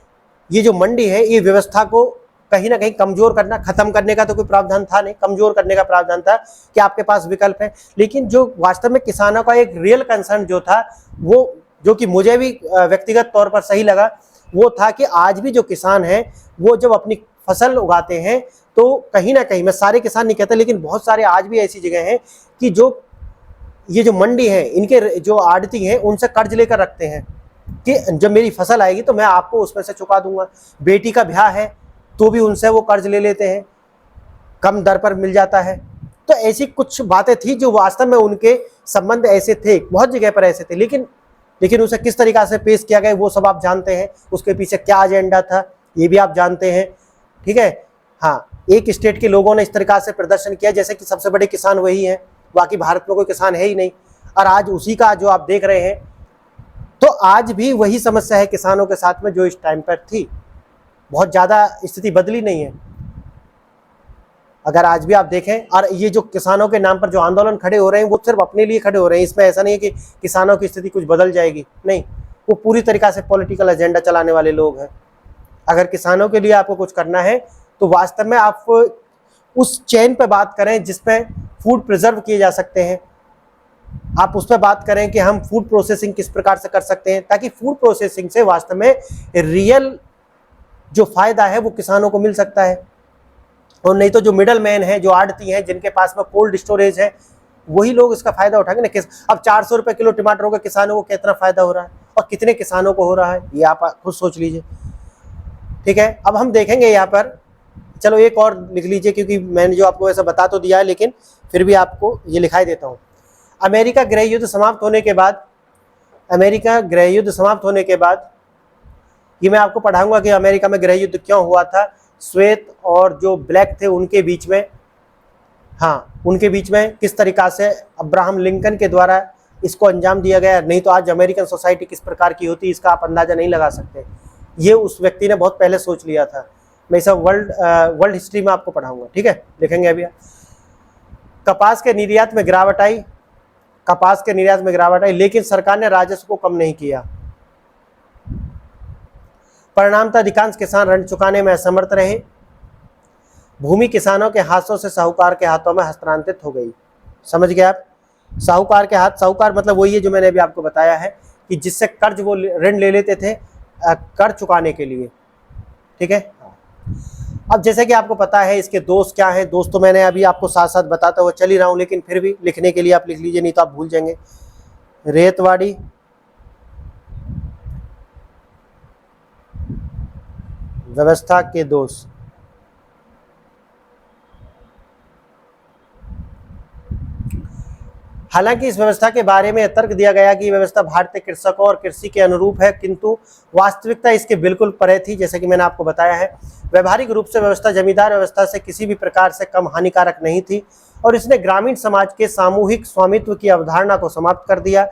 ये जो मंडी है ये व्यवस्था को कहीं ना कहीं कमजोर करना, खत्म करने का तो कोई प्रावधान था नहीं, कमजोर करने का प्रावधान था कि आपके पास विकल्प है। लेकिन जो वास्तव में किसानों का एक रियल कंसर्न जो था, वो जो कि मुझे भी व्यक्तिगत तौर पर सही लगा, वो था कि आज भी जो किसान हैं वो जब अपनी फसल उगाते हैं तो कहीं ना कहीं, मैं सारे किसान नहीं कहता, लेकिन बहुत सारे आज भी ऐसी जगह हैं कि जो ये जो मंडी है इनके जो आड़ती हैं उनसे कर्ज लेकर रखते हैं कि जब मेरी फसल आएगी तो मैं आपको उसमें से चुका दूंगा। बेटी का ब्याह है तो भी उनसे वो कर्ज ले लेते हैं, कम दर पर मिल जाता है। तो ऐसी कुछ बातें थी जो वास्तव में उनके संबंध ऐसे थे, बहुत जगह पर ऐसे थे, लेकिन उसे किस तरीक़ा से पेश किया गया वो सब आप जानते हैं, उसके पीछे क्या एजेंडा था ये भी आप जानते हैं। ठीक है, हाँ, एक स्टेट के लोगों ने इस तरीक़ा से प्रदर्शन किया जैसे कि सबसे बड़े किसान वही हैं, बाकी भारत में कोई किसान है ही नहीं, और आज उसी का जो आप देख रहे हैं, तो आज भी वही समस्या है किसानों के साथ में जो इस टाइम पर थी, बहुत ज़्यादा स्थिति बदली नहीं है। अगर आज भी आप देखें, और ये जो किसानों के नाम पर जो आंदोलन खड़े हो रहे हैं वो सिर्फ अपने लिए खड़े हो रहे हैं, इसमें ऐसा नहीं है कि किसानों की स्थिति कुछ बदल जाएगी, नहीं, वो पूरी तरीक़ा से पॉलिटिकल एजेंडा चलाने वाले लोग हैं। अगर किसानों के लिए आपको कुछ करना है तो वास्तव में आप उस चेन पे बात करें जिसमें फूड प्रिजर्व किए जा सकते हैं, आप उस पर बात करें कि हम फूड प्रोसेसिंग किस प्रकार से कर सकते हैं, ताकि फूड प्रोसेसिंग से वास्तव में रियल जो फायदा है वो किसानों को मिल सकता है, और नहीं तो जो मिडल मैन है, जो आड़ती हैं, जिनके पास में कोल्ड स्टोरेज है, वही लोग इसका फायदा उठाएंगे ना। अब 400 रुपये किलो टमाटरों का किसानों को कितना फायदा हो रहा है और कितने किसानों को हो रहा है, ये आप खुद सोच लीजिए। ठीक है, अब हम देखेंगे यहाँ पर, चलो एक और लिख लीजिए, क्योंकि मैंने जो आपको ऐसा बता तो दिया है, लेकिन फिर भी आपको ये लिखाई देता हूँ। अमेरिका गृह युद्ध समाप्त होने के बाद ये मैं आपको पढ़ाऊंगा कि अमेरिका में गृह युद्ध क्यों हुआ था, श्वेत और जो ब्लैक थे उनके बीच में हाँ, उनके बीच में किस तरीक़ा से अब्राहम लिंकन के द्वारा इसको अंजाम दिया गया, नहीं तो आज अमेरिकन सोसाइटी किस प्रकार की होती इसका आप अंदाज़ा नहीं लगा सकते। ये उस व्यक्ति ने बहुत पहले सोच लिया था। मैं सब वर्ल्ड हिस्ट्री में आपको पढ़ाऊंगा, ठीक है, देखेंगे अभी। कपास के निर्यात में गिरावट आई, कपास के निर्यात में गिरावट आई, लेकिन सरकार ने राजस्व को कम नहीं किया। परिणामतः अधिकांश किसान ऋण चुकाने में असमर्थ रहे। भूमि किसानों के हाथों से साहूकार के हाथों में हस्तांतरित हो गई। समझ गए आप? साहूकार के हाथ, साहूकार मतलब वही है जो मैंने अभी आपको बताया है कि जिससे कर्ज वो ऋण ले लेते थे कर चुकाने के लिए, ठीक है। अब जैसे कि आपको पता है इसके दोष क्या है, दोष तो मैंने अभी आपको साथ साथ बताता हुआ चल ही रहा हूँ, लेकिन फिर भी लिखने के लिए आप लिख लीजिए, नहीं तो आप भूल जाएंगे। रेतवाड़ी व्यवस्था के दोष। हालांकि इस व्यवस्था के बारे में तर्क दिया गया कि व्यवस्था भारतीय कृषकों और कृषि के अनुरूप है, किंतु वास्तविकता इसके बिल्कुल परे थी। जैसे कि मैंने आपको बताया है, व्यवहारिक रूप से व्यवस्था जमींदार व्यवस्था से किसी भी प्रकार से कम हानिकारक नहीं थी और इसने ग्रामीण समाज के सामूहिक स्वामित्व की अवधारणा को समाप्त कर दिया।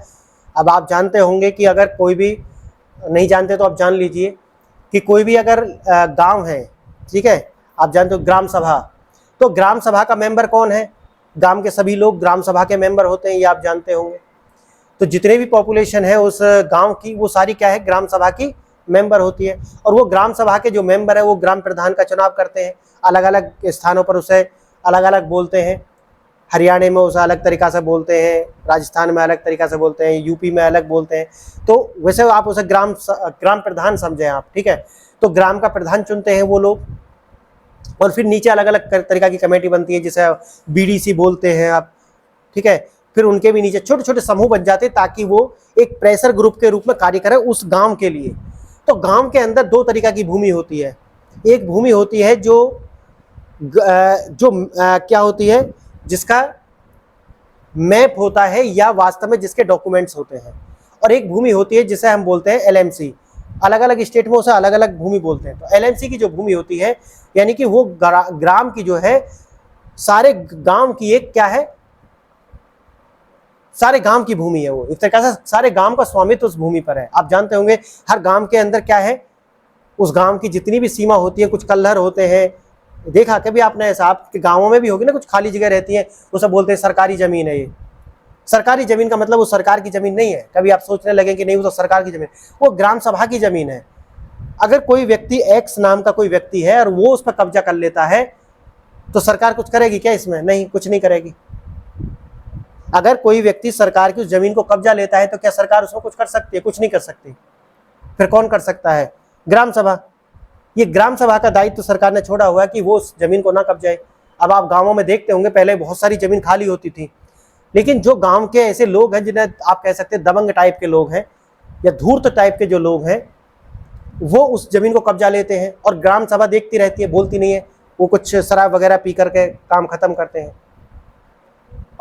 अब आप जानते होंगे कि अगर कोई भी नहीं जानते तो आप जान लीजिए कि कोई भी अगर गाँव है, ठीक है, आप जानते हो ग्राम सभा, तो ग्राम सभा का मेंबर कौन है? गांव के सभी लोग ग्राम सभा के मेंबर होते हैं, ये आप जानते होंगे। तो जितने भी पॉपुलेशन है उस गांव की, वो सारी क्या है, ग्राम सभा की मेंबर होती है। और वो ग्राम सभा के जो मेंबर है वो ग्राम प्रधान का चुनाव करते हैं। अलग अलग स्थानों पर उसे अलग अलग बोलते हैं। हरियाणा में उसे अलग तरीक़ा से बोलते हैं, राजस्थान में अलग तरीक़ा से बोलते हैं, यूपी में अलग बोलते हैं। तो वैसे आप उसे ग्राम प्रधान समझें आप, ठीक है। तो ग्राम का प्रधान चुनते हैं वो लोग, और फिर नीचे अलग अलग तरीक़ा की कमेटी बनती है जिसे बीडीसी बोलते हैं आप, ठीक है। फिर उनके भी नीचे छोटे छोटे समूह बन जाते हैं ताकि वो एक प्रेशर ग्रुप के रूप में कार्य करें उस गांव के लिए। तो गांव के अंदर दो तरीक़ा की भूमि होती है। एक भूमि होती है जो क्या होती है, जिसका मैप होता है या वास्तव में जिसके डॉक्यूमेंट्स होते हैं, और एक भूमि होती है जिसे हम बोलते हैं एलएमसी। अलग अलग स्टेट में उसे अलग अलग भूमि बोलते हैं। तो एलएमसी की जो भूमि होती है, यानी कि वो ग्राम की जो है, सारे गांव की एक क्या है, सारे गांव की भूमि है। वो एक तरह से सारे गांव का स्वामित्व उस भूमि पर है। आप जानते होंगे हर गांव के अंदर क्या है, उस गांव की जितनी भी सीमा होती है, कुछ कल्हर होते हैं, देखा कभी आपने ऐसा, आपके गाँवों में भी होगी ना, कुछ खाली जगह रहती है, उसे बोलते हैं सरकारी जमीन है। ये सरकारी जमीन का मतलब वो सरकार की जमीन नहीं है। कभी आप सोचने लगे कि नहीं वो तो सरकार की जमीन, वो ग्राम सभा की जमीन है। अगर कोई व्यक्ति एक्स नाम का कोई व्यक्ति है और वो उस पर कब्जा कर लेता है तो सरकार कुछ करेगी क्या इसमें? नहीं, कुछ नहीं करेगी। अगर कोई व्यक्ति सरकार की उस जमीन को कब्जा लेता है तो क्या सरकार उसमें कुछ कर सकती है? कुछ नहीं कर सकती। फिर कौन कर सकता है? ग्राम सभा। ये ग्राम सभा का दायित्व सरकार ने छोड़ा हुआ है कि वो उस जमीन को ना कब्जाए। अब आप गाँवों में देखते होंगे पहले बहुत सारी जमीन खाली होती थी, लेकिन जो गांव के ऐसे लोग हैं जिन्हें आप कह सकते हैं दबंग टाइप के लोग हैं या धूर्त टाइप के जो लोग हैं, वो उस जमीन को कब्जा लेते हैं और ग्राम सभा देखती रहती है, बोलती नहीं है। वो कुछ शराब वगैरह पी करके काम खत्म करते हैं।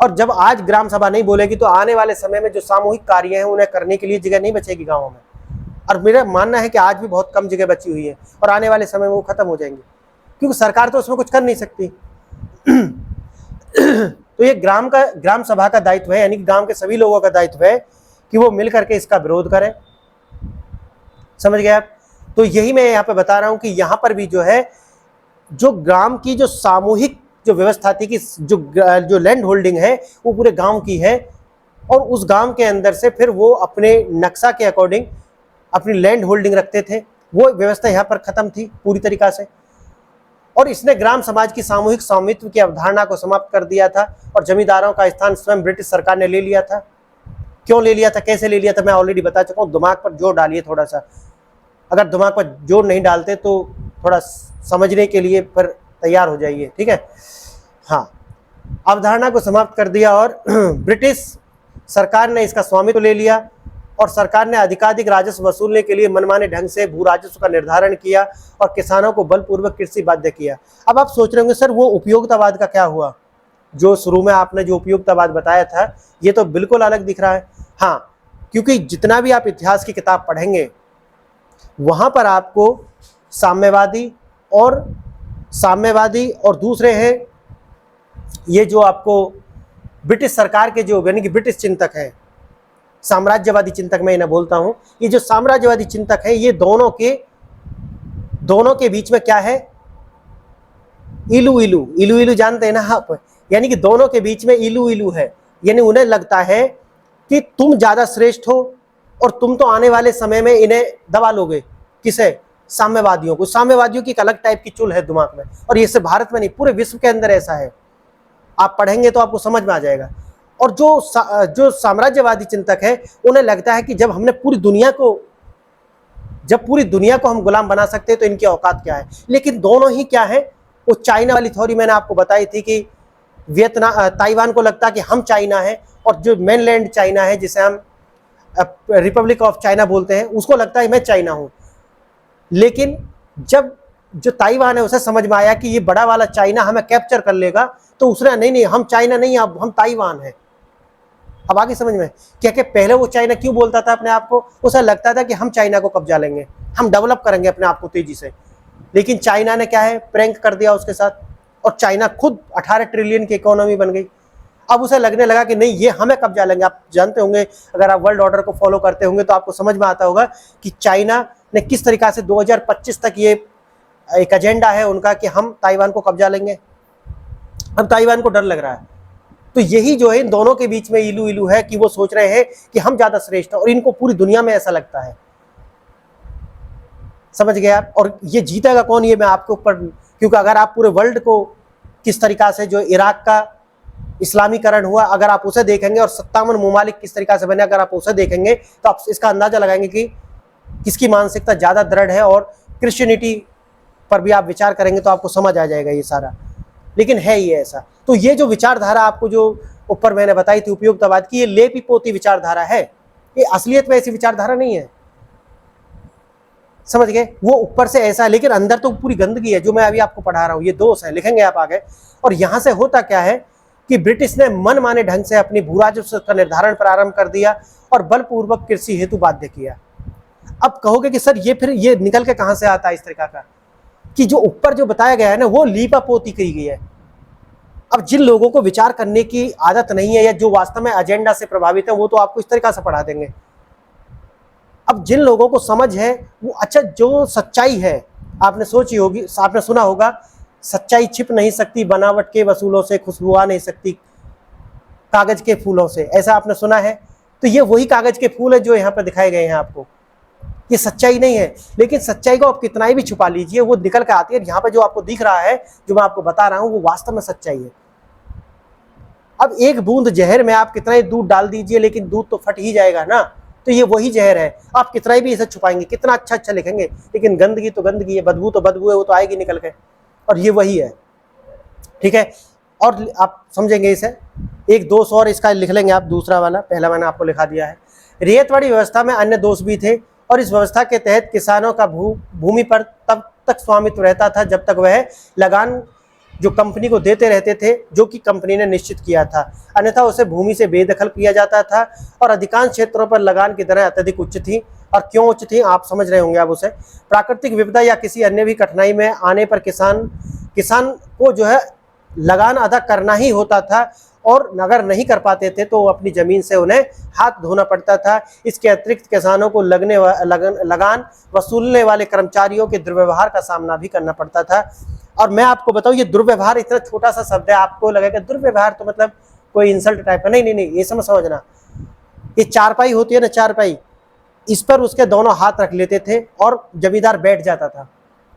और जब आज ग्राम सभा नहीं बोलेगी तो आने वाले समय में जो सामूहिक कार्य हैं उन्हें करने के लिए जगह नहीं बचेगी गाँवों में। और मेरा मानना है कि आज भी बहुत कम जगह बची हुई है और आने वाले समय में वो खत्म हो जाएंगी, क्योंकि सरकार तो उसमें कुछ कर नहीं सकती। तो ये ग्राम सभा का दायित्व है, यानी कि गांव के सभी लोगों का दायित्व है कि वो मिल करके इसका विरोध करें। समझ गए आप? तो यही मैं यहाँ पे बता रहा हूँ कि यहाँ पर भी जो है, जो ग्राम की जो सामूहिक जो व्यवस्था थी कि जो लैंड होल्डिंग है वो पूरे गांव की है, और उस गांव के अंदर से फिर वो अपने नक्शा के अकॉर्डिंग अपनी लैंड होल्डिंग रखते थे। वो व्यवस्था यहाँ पर खत्म थी पूरी तरीका से, और इसने ग्राम समाज की सामूहिक स्वामित्व की अवधारणा को समाप्त कर दिया था और जमींदारों का स्थान स्वयं ब्रिटिश सरकार ने ले लिया था। क्यों ले लिया था, कैसे ले लिया था, मैं ऑलरेडी बता चुका हूँ। दिमाग पर जोर डालिए थोड़ा सा, अगर दिमाग पर जोर नहीं डालते तो थोड़ा समझने के लिए पर तैयार हो जाइए, ठीक है। हाँ, अवधारणा को समाप्त कर दिया और ब्रिटिश सरकार ने इसका स्वामित्व ले लिया और सरकार ने अधिकाधिक राजस्व वसूलने के लिए मनमाने ढंग से भू राजस्व का निर्धारण किया और किसानों को बलपूर्वक कृषि बाध्य किया। अब आप सोच रहे होंगे सर वो उपयोगितावाद का क्या हुआ? जो शुरू में आपने जो उपयोगितावाद बताया था ये तो बिल्कुल अलग दिख रहा है। हाँ, क्योंकि जितना भी आप इतिहास की किताब पढ़ेंगे वहाँ पर आपको साम्यवादी और दूसरे हैं ये जो आपको ब्रिटिश सरकार के जो यानी कि ब्रिटिश चिंतक हैं, साम्राज्यवादी चिंतक मैं इन्हें बोलता हूं, ये जो साम्राज्यवादी चिंतक है, ये दोनों के बीच में क्या है, इलू इलू इलू इलू जानते हैं ना आप, यानी कि दोनों के बीच में इलू इलू है। यानी उन्हें लगता है कि तुम ज्यादा श्रेष्ठ हो और तुम तो आने वाले समय में इन्हें दबा लोगे। किसे? साम्यवादियों को। साम्यवादियों की एक अलग टाइप की चुल है दिमाग में, और ये सिर्फ भारत में नहीं, पूरे विश्व के अंदर ऐसा है। आप पढ़ेंगे तो आपको समझ में आ जाएगा। और जो साम्राज्यवादी चिंतक है, उन्हें लगता है कि जब पूरी दुनिया को हम गुलाम बना सकते हैं तो इनकी औकात क्या है। लेकिन दोनों ही क्या है, वो चाइना वाली थ्योरी मैंने आपको बताई थी कि ताइवान को लगता है कि हम चाइना है, और जो मेनलैंड चाइना है, जिसे हम रिपब्लिक ऑफ चाइना बोलते हैं, उसको लगता है मैं चाइना हूं। लेकिन जब जो ताइवान है उसे समझ में आया कि ये बड़ा वाला चाइना हमें कैप्चर कर लेगा, तो उसने नहीं, हम चाइना नहीं, अब हम ताइवान है। अब आगे समझ में क्या कि पहले वो चाइना क्यों बोलता था अपने आप को, उसे लगता था कि हम चाइना को कब्जा लेंगे, हम डेवलप करेंगे अपने आप को तेजी से। लेकिन चाइना ने क्या है, प्रैंक कर दिया उसके साथ, और चाइना खुद 18 ट्रिलियन की इकोनॉमी बन गई। अब उसे लगने लगा कि नहीं, ये हमें कब्जा लेंगे। आप जानते होंगे, अगर आप वर्ल्ड ऑर्डर को फॉलो करते होंगे तो आपको समझ में आता होगा कि चाइना ने किस तरीका से 2025 तक ये एक एजेंडा है उनका कि हम ताइवान को कब्जा लेंगे। अब ताइवान को डर लग रहा है। तो यही जो है इन दोनों के बीच में इलू इलू है कि वो सोच रहे हैं कि हम ज्यादा श्रेष्ठ हैं, और इनको पूरी दुनिया में ऐसा लगता है। समझ गए आप? और ये जीतेगा कौन, ये मैं आपके ऊपर, क्योंकि अगर आप पूरे वर्ल्ड को किस तरीका से जो इराक का इस्लामीकरण हुआ, अगर आप उसे देखेंगे, और 57 ममालिक किस तरीका से बने, अगर आप उसे देखेंगे तो आप इसका अंदाजा लगाएंगे कि किसकी मानसिकता ज्यादा दृढ़ है। और क्रिश्चियनिटी पर भी आप विचार करेंगे तो आपको समझ आ जाएगा ये सारा। लेकिन है ये ऐसा। तो ये जो विचारधारा आपको जो ऊपर मैंने बताई थी उपयुक्तवाद की, ये लेपी पोती विचारधारा है, ये असलियत में ऐसी विचारधारा नहीं है। समझ गए? वो ऊपर से ऐसा है, लेकिन अंदर तो पूरी गंदगी है, जो मैं अभी आपको पढ़ा रहा हूँ। ये दोष है, लिखेंगे आप आगे। और यहां से होता क्या है कि ब्रिटिश ने मन माने ढंग से अपनी भूराजस्व का निर्धारण प्रारंभ कर दिया और बलपूर्वक कृषि हेतु बाध्य किया। अब कहोगे कि सर ये निकल के कहां से आता है इस तरीका का, कि जो ऊपर जो बताया गया है ना, वो लीपापोती की गई है। अब जिन लोगों को विचार करने की आदत नहीं है, या जो वास्तव में एजेंडा से प्रभावित है, वो तो आपको इस तरीका से पढ़ा देंगे। अब जिन लोगों को समझ है वो, अच्छा जो सच्चाई है, आपने सोची होगी, आपने सुना होगा, सच्चाई छिप नहीं सकती बनावट के वसूलों से, खुशबू आ नहीं सकती कागज के फूलों से, ऐसा आपने सुना है। तो ये वही कागज के फूल है जो यहाँ पर दिखाए गए हैं आपको। ये सच्चाई नहीं है, लेकिन सच्चाई को आप कितना ही भी छुपा लीजिए, वो निकल के आती है। यहाँ पे जो आपको दिख रहा है, जो मैं आपको बता रहा हूँ, वो वास्तव में सच्चाई है। अब एक बूंद जहर में आप कितना ही दूध डाल दीजिए, लेकिन दूध तो फट ही जाएगा ना। तो ये वही जहर है। आप कितना भी इसे छुपाएंगे, कितना अच्छा लिखेंगे, लेकिन गंदगी तो गंदगी है, बदबू तो बदबू है, वो तो आएगी निकल के। और ये वही है, ठीक है। और आप समझेंगे इसे, एक दोष और इसका लिख लेंगे आप, दूसरा वाला, पहला मैंने आपको लिखा दिया है। रेतवाड़ी व्यवस्था में अन्य दोष भी थे, और इस व्यवस्था के तहत किसानों का भूमि पर तब तक स्वामित्व रहता था जब तक वह लगान जो कंपनी को देते रहते थे, जो कि कंपनी ने निश्चित किया था, अन्यथा उसे भूमि से बेदखल किया जाता था। और अधिकांश क्षेत्रों पर लगान की दरें अत्यधिक उच्च थी। और क्यों उच्च थी, आप समझ रहे होंगे। अब उसे प्राकृतिक विपदा या किसी अन्य भी कठिनाई में आने पर किसान को जो है लगान अदा करना ही होता था, और अगर नहीं कर पाते थे तो अपनी जमीन से उन्हें हाथ धोना पड़ता था। इसके अतिरिक्त किसानों को लगान वसूलने वाले कर्मचारियों के दुर्व्यवहार का सामना भी करना पड़ता था। और मैं आपको बताऊं, ये दुर्व्यवहार इतना छोटा सा शब्द है, आपको लगेगा दुर्व्यवहार तो मतलब कोई इंसल्ट टाइप का, नहीं, ये समझना। ये चारपाई होती है ना, चारपाई, इस पर उसके दोनों हाथ रख लेते थे और जमींदार बैठ जाता था।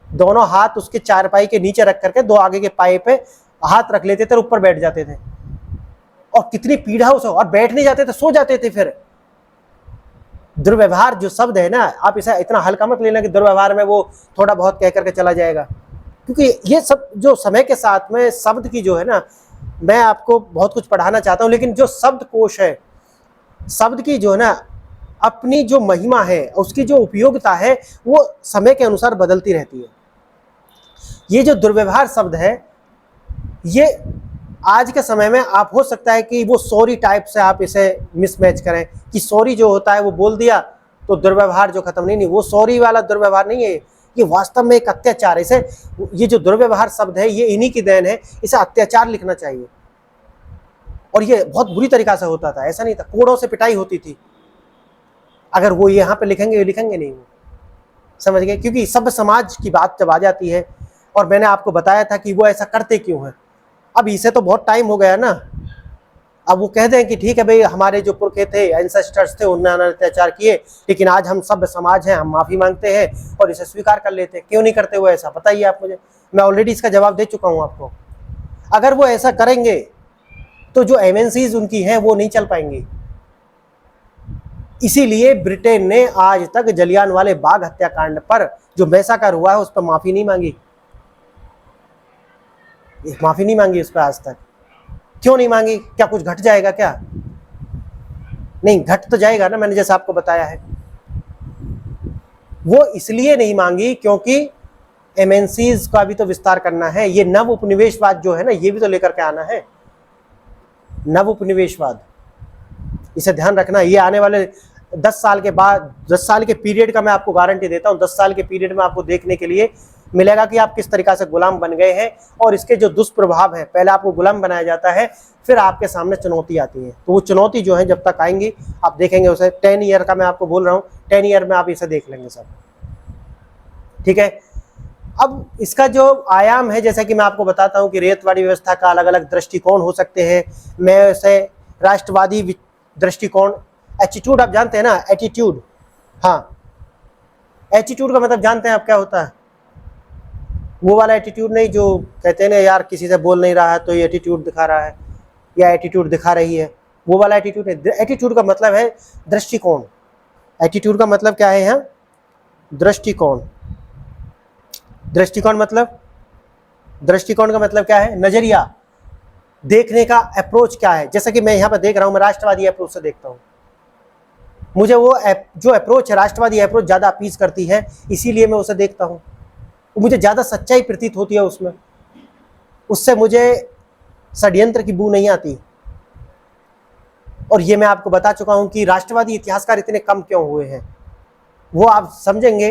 दोनों हाथ उसके चारपाई के नीचे रख करके दो आगे के पाए पे हाथ रख लेते थे और ऊपर बैठ जाते थे। और कितनी पीड़ा उसे, और बैठ नहीं जाते थे, सो जाते थे। फिर दुर्व्यवहार जो शब्द है ना, आप इसे इतना हल्का मत लेना कि दुर्व्यवहार में वो थोड़ा बहुत कह करके चला जाएगा, क्योंकि ये सब जो समय के साथ में शब्द की जो है ना, मैं आपको बहुत कुछ पढ़ाना चाहता हूं, लेकिन जो शब्द कोश है, शब्द की जो है ना अपनी जो महिमा है, उसकी जो उपयोगिता है, वो समय के अनुसार बदलती रहती है। ये जो दुर्व्यवहार शब्द है, ये आज के समय में आप हो सकता है कि वो सॉरी टाइप से आप इसे मिसमैच करें, कि सॉरी जो होता है वो बोल दिया तो दुर्व्यवहार जो खत्म, नहीं, वो सॉरी वाला दुर्व्यवहार नहीं है, ये वास्तव में एक अत्याचार है। इसे, ये जो दुर्व्यवहार शब्द है, ये इन्हीं की देन है, इसे अत्याचार लिखना चाहिए। और ये बहुत बुरी तरीका से होता था, ऐसा नहीं था, कोड़ों से पिटाई होती थी। अगर वो यहाँ पे लिखेंगे नहीं वो, समझ गए? क्योंकि सब समाज की बात जब आ जाती है, और मैंने आपको बताया था कि वो ऐसा करते क्यों हैं। अब इसे तो बहुत टाइम हो गया ना, अब वो कह दें कि ठीक है भाई, हमारे जो पुरखे थे, एंसेस्टर्स थे, उन्होंने अत्याचार किए, लेकिन आज हम सब समाज हैं, हम माफ़ी मांगते हैं और इसे स्वीकार कर लेते हैं। क्यों नहीं करते वो ऐसा, बताइए आप मुझे। मैं ऑलरेडी इसका जवाब दे चुका हूँ आपको। अगर वो ऐसा करेंगे तो जो एमएनसीज उनकी हैं वो नहीं चल पाएंगी। इसीलिए ब्रिटेन ने आज तक जलियांवाले बाग हत्याकांड पर जो मैसाकर हुआ है उस पर माफ़ी नहीं मांगी, माफ़ी नहीं मांगी उस पर आज तक। क्यों नहीं मांगी? क्या कुछ घट जाएगा क्या? नहीं, घट तो जाएगा ना, मैंने जैसा आपको बताया है। वो इसलिए नहीं मांगी क्योंकि एमएनसीज का भी तो विस्तार करना है, ये नव उपनिवेशवाद जो है ना, ये भी तो लेकर के आना है, नव उपनिवेशवाद। इसे ध्यान रखना। ये आने वाले 10 साल के बाद, 10 साल के पीरियड का मैं आपको गारंटी देता हूँ, 10 साल के पीरियड में आपको देखने के लिए मिलेगा कि आप किस तरीका से गुलाम बन गए हैं और इसके जो दुष्प्रभाव है। पहले आपको गुलाम बनाया जाता है, फिर आपके सामने चुनौती आती है। तो वो चुनौती जो है जब तक आएंगी आप देखेंगे उसे। 10 ईयर का मैं आपको बोल रहा हूँ, 10 ईयर में आप इसे देख लेंगे सब, ठीक है। अब इसका जो आयाम है, जैसा कि मैं आपको बताता हूँ कि रेतवाड़ी व्यवस्था का अलग अलग दृष्टिकोण हो सकते हैं। मैं इसे राष्ट्रवादी दृष्टिकोण, एटीट्यूड आप जानते हैं ना, एटीट्यूड, हाँ, एटीट्यूड का मतलब जानते हैं आप क्या होता है? वो वाला एटीट्यूड नहीं जो कहते हैं ना, यार किसी से बोल नहीं रहा है तो ये एटीट्यूड दिखा रहा है या एटीट्यूड दिखा रही है, वो वाला एटीट्यूड है। एटीट्यूड का मतलब है दृष्टिकोण। एटीट्यूड का मतलब क्या है यहाँ? दृष्टिकोण। दृष्टिकोण मतलब, दृष्टिकोण का मतलब क्या है? नजरिया, देखने का अप्रोच क्या है। जैसा कि मैं यहाँ पर देख रहा हूँ, मैं राष्ट्रवादी अप्रोच से देखता हूँ। मुझे वो जो अप्रोच है, राष्ट्रवादी अप्रोच ज़्यादा अपीज करती है, इसीलिए मैं उसे देखता हूँ। मुझे ज़्यादा सच्चाई प्रतीत होती है उसमें, उससे मुझे षड्यंत्र की बू नहीं आती। और ये मैं आपको बता चुका हूँ कि राष्ट्रवादी इतिहासकार इतने कम क्यों हुए हैं, वो आप समझेंगे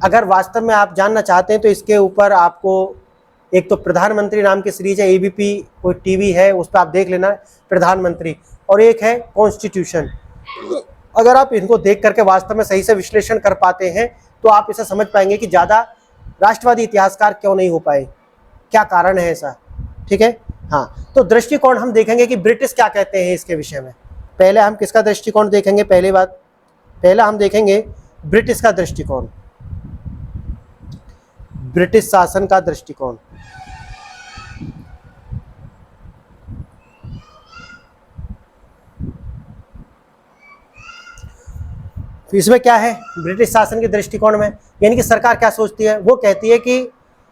अगर वास्तव में आप जानना चाहते हैं। तो इसके ऊपर आपको एक तो प्रधानमंत्री नाम की सीरीज है, एबीपी कोई टीवी है, उस पर आप देख लेना, प्रधानमंत्री, और एक है कॉन्स्टिट्यूशन। अगर आप इनको देख करके वास्तव में सही से विश्लेषण कर पाते हैं तो आप इसे समझ पाएंगे कि ज़्यादा राष्ट्रवादी इतिहासकार क्यों नहीं हो पाए, क्या कारण है ऐसा, ठीक है। हाँ, तो दृष्टिकोण हम देखेंगे कि ब्रिटिश क्या कहते हैं इसके विषय में। पहले हम किसका दृष्टिकोण देखेंगे? पहला हम देखेंगे ब्रिटिश का दृष्टिकोण, ब्रिटिश शासन का दृष्टिकोण। इसमें क्या है ब्रिटिश शासन के दृष्टिकोण में, यानी कि सरकार क्या सोचती है? वो कहती है कि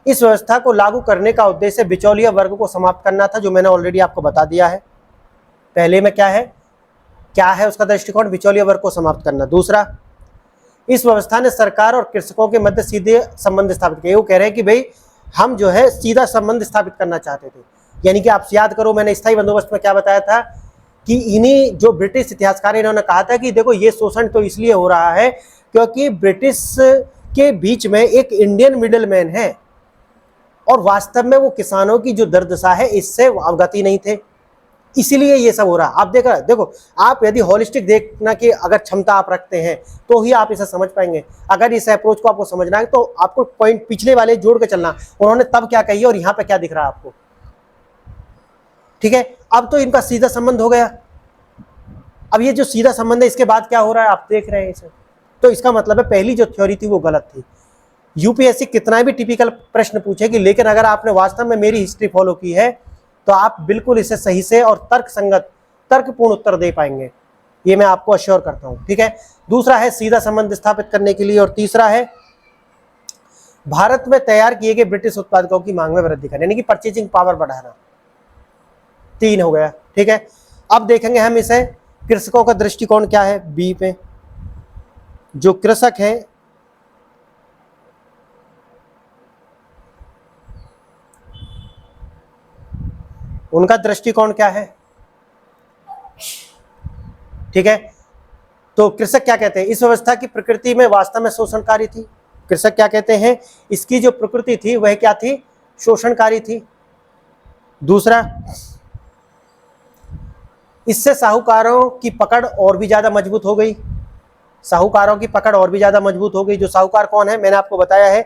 इस व्यवस्था को लागू करने का उद्देश्य बिचौलिया वर्ग को समाप्त करना था, जो मैंने ऑलरेडी आपको बता दिया है। पहले में क्या है उसका दृष्टिकोण? बिचौलिया वर्ग को समाप्त करना। दूसरा, इस व्यवस्था ने सरकार और कृषकों के मध्य सीधे संबंध स्थापित किए। वो कह रहे हैं कि भाई हम जो है सीधा संबंध स्थापित करना चाहते थे। यानी कि आप याद करो, मैंने स्थायी बंदोबस्त में क्या बताया था कि इन्हीं जो ब्रिटिश इतिहासकार, इन्होंने कहा था कि देखो ये शोषण तो इसलिए हो रहा है क्योंकि ब्रिटिश के बीच में एक इंडियन मिडिल मैन है और वास्तव में वो किसानों की जो दर्दशा है इससे अवगत ही नहीं थे, इसीलिए ये सब हो रहा। आप देखो आप यदि होलिस्टिक देखना की अगर क्षमता आप रखते हैं तो ही आप इसे समझ पाएंगे। अगर इस अप्रोच को आपको समझना है तो आपको पॉइंट पिछले वाले जोड़ के चलना, उन्होंने तब क्या कही और यहाँ पे क्या दिख रहा है आपको, ठीक है। अब तो इनका सीधा संबंध हो गया। अब ये जो सीधा संबंध है इसके बाद क्या हो रहा है आप देख रहे हैं इसे। तो इसका मतलब है पहली जो थ्योरी थी वो गलत थी। यूपीएससी कितना भी टिपिकल प्रश्न पूछेगी, लेकिन अगर आपने वास्तव में मेरी हिस्ट्री फॉलो की है तो आप बिल्कुल इसे सही से और तर्कसंगत, तर्कपूर्ण उत्तर दे पाएंगे, ये मैं आपको अश्योर करता हूं, ठीक है। दूसरा है सीधा संबंध स्थापित करने के लिए, और तीसरा है भारत में तैयार किए गए ब्रिटिश उत्पादकों की मांग में वृद्धि करना, यानी कि परचेजिंग पावर बढ़ाना। 3 हो गया, ठीक है। अब देखेंगे हम इसे कृषकों का दृष्टिकोण क्या है। बी पे जो कृषक है उनका दृष्टिकोण क्या है, ठीक है। तो कृषक क्या कहते हैं? इस व्यवस्था की प्रकृति में वास्तव में शोषणकारी थी। कृषक क्या कहते हैं? इसकी जो प्रकृति थी वह क्या थी? शोषणकारी थी। दूसरा, इससे साहूकारों की पकड़ और भी ज़्यादा मजबूत हो गई। साहूकारों की पकड़ और भी ज़्यादा मजबूत हो गई। जो साहूकार कौन है, मैंने आपको बताया है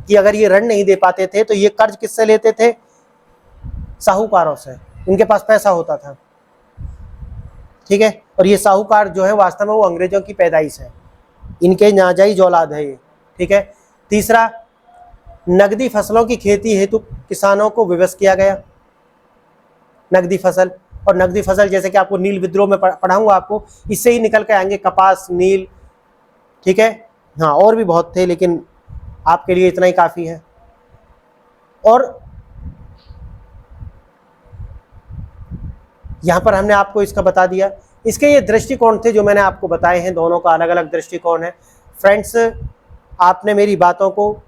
कि अगर ये ऋण नहीं दे पाते थे तो ये कर्ज किससे लेते थे, साहूकारों से। इनके पास पैसा होता था, ठीक है। और ये साहूकार जो है वास्तव में वो अंग्रेजों की पैदाइश है, इनके नाजायज औलाद है ये, ठीक है। तीसरा, नगदी फसलों की खेती हेतु किसानों को विवश किया गया। नगदी फसल, और नगदी फसल जैसे कि आपको नील विद्रोह में पढ़ाऊंगा आपको, इससे ही निकल के आएंगे कपास, नील, ठीक है। हाँ, और भी बहुत थे लेकिन आपके लिए इतना ही काफ़ी है। और यहाँ पर हमने आपको इसका बता दिया। इसके ये दृष्टिकोण थे जो मैंने आपको बताए हैं, दोनों का अलग अलग दृष्टिकोण है। फ्रेंड्स, आपने मेरी बातों को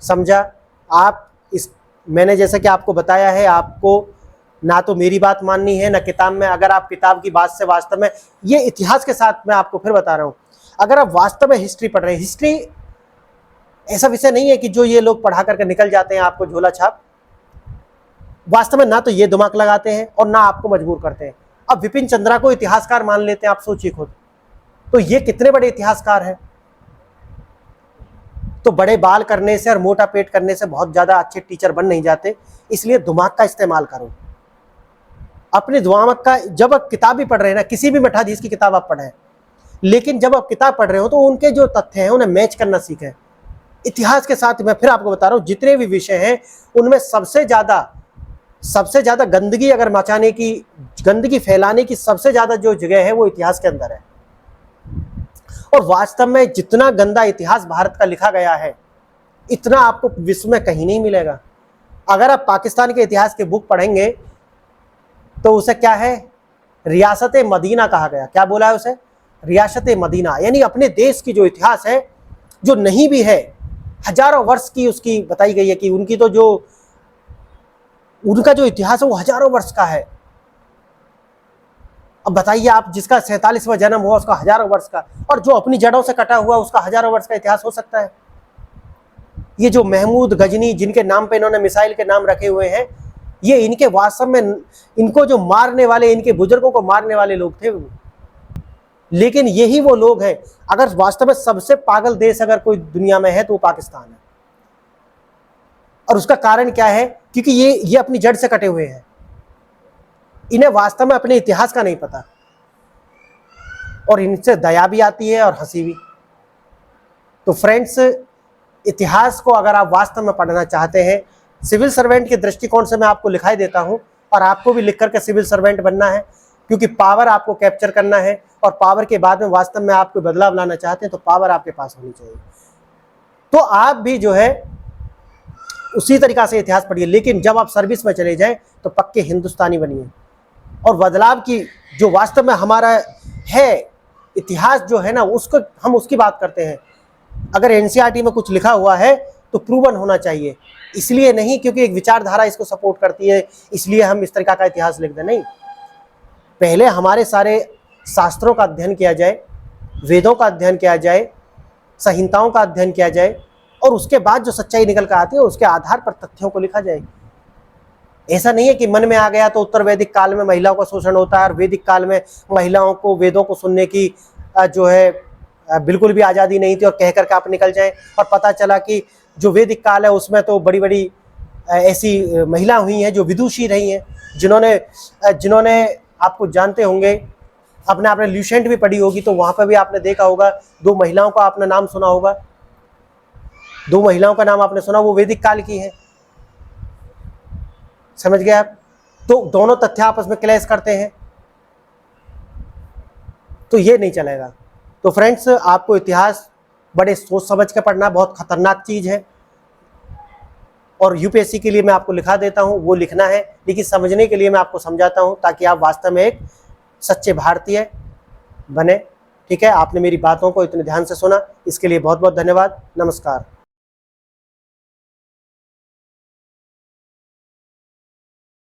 समझा। आप इस, मैंने जैसे कि आपको बताया है, आपको ना तो मेरी बात माननी है ना किताब में। अगर आप किताब की बात से वास्तव में, ये इतिहास के साथ मैं आपको फिर बता रहा हूँ, अगर आप वास्तव में हिस्ट्री पढ़ रहे हैं, हिस्ट्री ऐसा विषय नहीं है कि जो ये लोग पढ़ा करके निकल जाते हैं आपको झोला छाप। वास्तव में ना तो ये दिमाग लगाते हैं और ना आपको मजबूर करते हैं। अब विपिन चंद्रा को इतिहासकार मान लेते हैं, आप सोचिए खुद, तो ये कितने बड़े इतिहासकार हैं। तो बड़े बाल करने से और मोटा पेट करने से बहुत ज्यादा अच्छे टीचर बन नहीं जाते, इसलिए दिमाग का इस्तेमाल करो। अपने दिमाग का, जब आप किताब भी पढ़ रहे हैं ना, किसी भी मठाधीश की किताब आप पढ़ें, लेकिन जब आप किताब पढ़ रहे हो तो उनके जो तथ्य हैं उन्हें मैच करना सीखें इतिहास के साथ। मैं फिर आपको बता रहा हूं, जितने भी विषय हैं उनमें सबसे ज्यादा गंदगी अगर मचाने की, गंदगी फैलाने की सबसे ज्यादा जो जगह है वो इतिहास के अंदर है। और वास्तव में जितना गंदा इतिहास भारत का लिखा गया है, इतना आपको विश्व में कहीं नहीं मिलेगा। अगर आप पाकिस्तान के इतिहास के बुक पढ़ेंगे तो उसे क्या है, रियासत मदीना कहा गया। क्या बोला है उसे, रियासत मदीना, यानी अपने देश की जो इतिहास है, जो नहीं भी है, हजारों वर्ष की उसकी बताई गई है कि उनकी तो जो उनका जो इतिहास है वो हजारों वर्ष का है। अब बताइए आप, जिसका 47वां जन्म हुआ उसका हजारों वर्ष का, और जो अपनी जड़ों से कटा हुआ उसका हजारों वर्ष का इतिहास हो सकता है। ये जो महमूद गजनी, जिनके नाम पे इन्होंने मिसाइल के नाम रखे हुए हैं, ये इनके वास्तव में, इनको जो मारने वाले, इनके बुजुर्गों को मारने वाले लोग थे। लेकिन यही वो लोग हैं, अगर वास्तव में सबसे पागल देश अगर कोई दुनिया में है तो वो पाकिस्तान है। और उसका कारण क्या है, क्योंकि ये अपनी जड़ से कटे हुए हैं, इन्हें वास्तव में अपने इतिहास का नहीं पता, और इनसे दया भी आती है और हंसी भी। तो फ्रेंड्स, इतिहास को अगर आप वास्तव में पढ़ना चाहते हैं, सिविल सर्वेंट के दृष्टिकोण से मैं आपको लिखाई देता हूं, और आपको भी लिख करके सिविल सर्वेंट बनना है, क्योंकि पावर आपको कैप्चर करना है, और पावर के बाद में वास्तव में आपको बदलाव लाना चाहते हैं तो पावर आपके पास होनी चाहिए। तो आप भी जो है उसी तरीका से इतिहास पढ़िए, लेकिन जब आप सर्विस में चले जाएं तो पक्के हिंदुस्तानी बनिए। और बदलाव की जो वास्तव में हमारा है इतिहास जो है ना, उसको हम उसकी बात करते हैं। अगर एनसीईआरटी में कुछ लिखा हुआ है तो प्रूवन होना चाहिए, इसलिए नहीं क्योंकि एक विचारधारा इसको सपोर्ट करती है इसलिए हम इस तरीका का इतिहास लिख दें, नहीं। पहले हमारे सारे शास्त्रों का अध्ययन किया जाए, वेदों का अध्ययन किया जाए, संहिताओं का अध्ययन किया जाए, और उसके बाद जो सच्चाई निकल कर आती है उसके आधार पर तथ्यों को लिखा जाए। ऐसा नहीं है कि मन में आ गया तो उत्तर वैदिक काल में महिलाओं का शोषण होता है और वैदिक काल में महिलाओं को वेदों को सुनने की जो है बिल्कुल भी आज़ादी नहीं थी, और कह करके आप निकल जाएं, और पता चला कि जो वैदिक काल है उसमें तो बड़ी बड़ी ऐसी महिला हुई हैं जो विदुषी रही हैं, जिन्होंने आपको जानते होंगे, आपने ल्यूसेंट भी पढ़ी होगी तो वहाँ पर भी आपने देखा होगा, दो महिलाओं का आपने नाम सुना होगा, दो महिलाओं का नाम आपने सुना, वो वैदिक काल की है। समझ गए आप? तो दोनों तथ्य आपस में क्लैश करते हैं, तो ये नहीं चलेगा। तो फ्रेंड्स, आपको इतिहास बड़े सोच समझ के पढ़ना, बहुत खतरनाक चीज़ है, और यूपीएससी के लिए मैं आपको लिखा देता हूँ, वो लिखना है, लेकिन समझने के लिए मैं आपको समझाता हूँ ताकि आप वास्तव में एक सच्चे भारतीय बने। ठीक है, आपने मेरी बातों को इतने ध्यान से सुना, इसके लिए बहुत बहुत धन्यवाद। नमस्कार।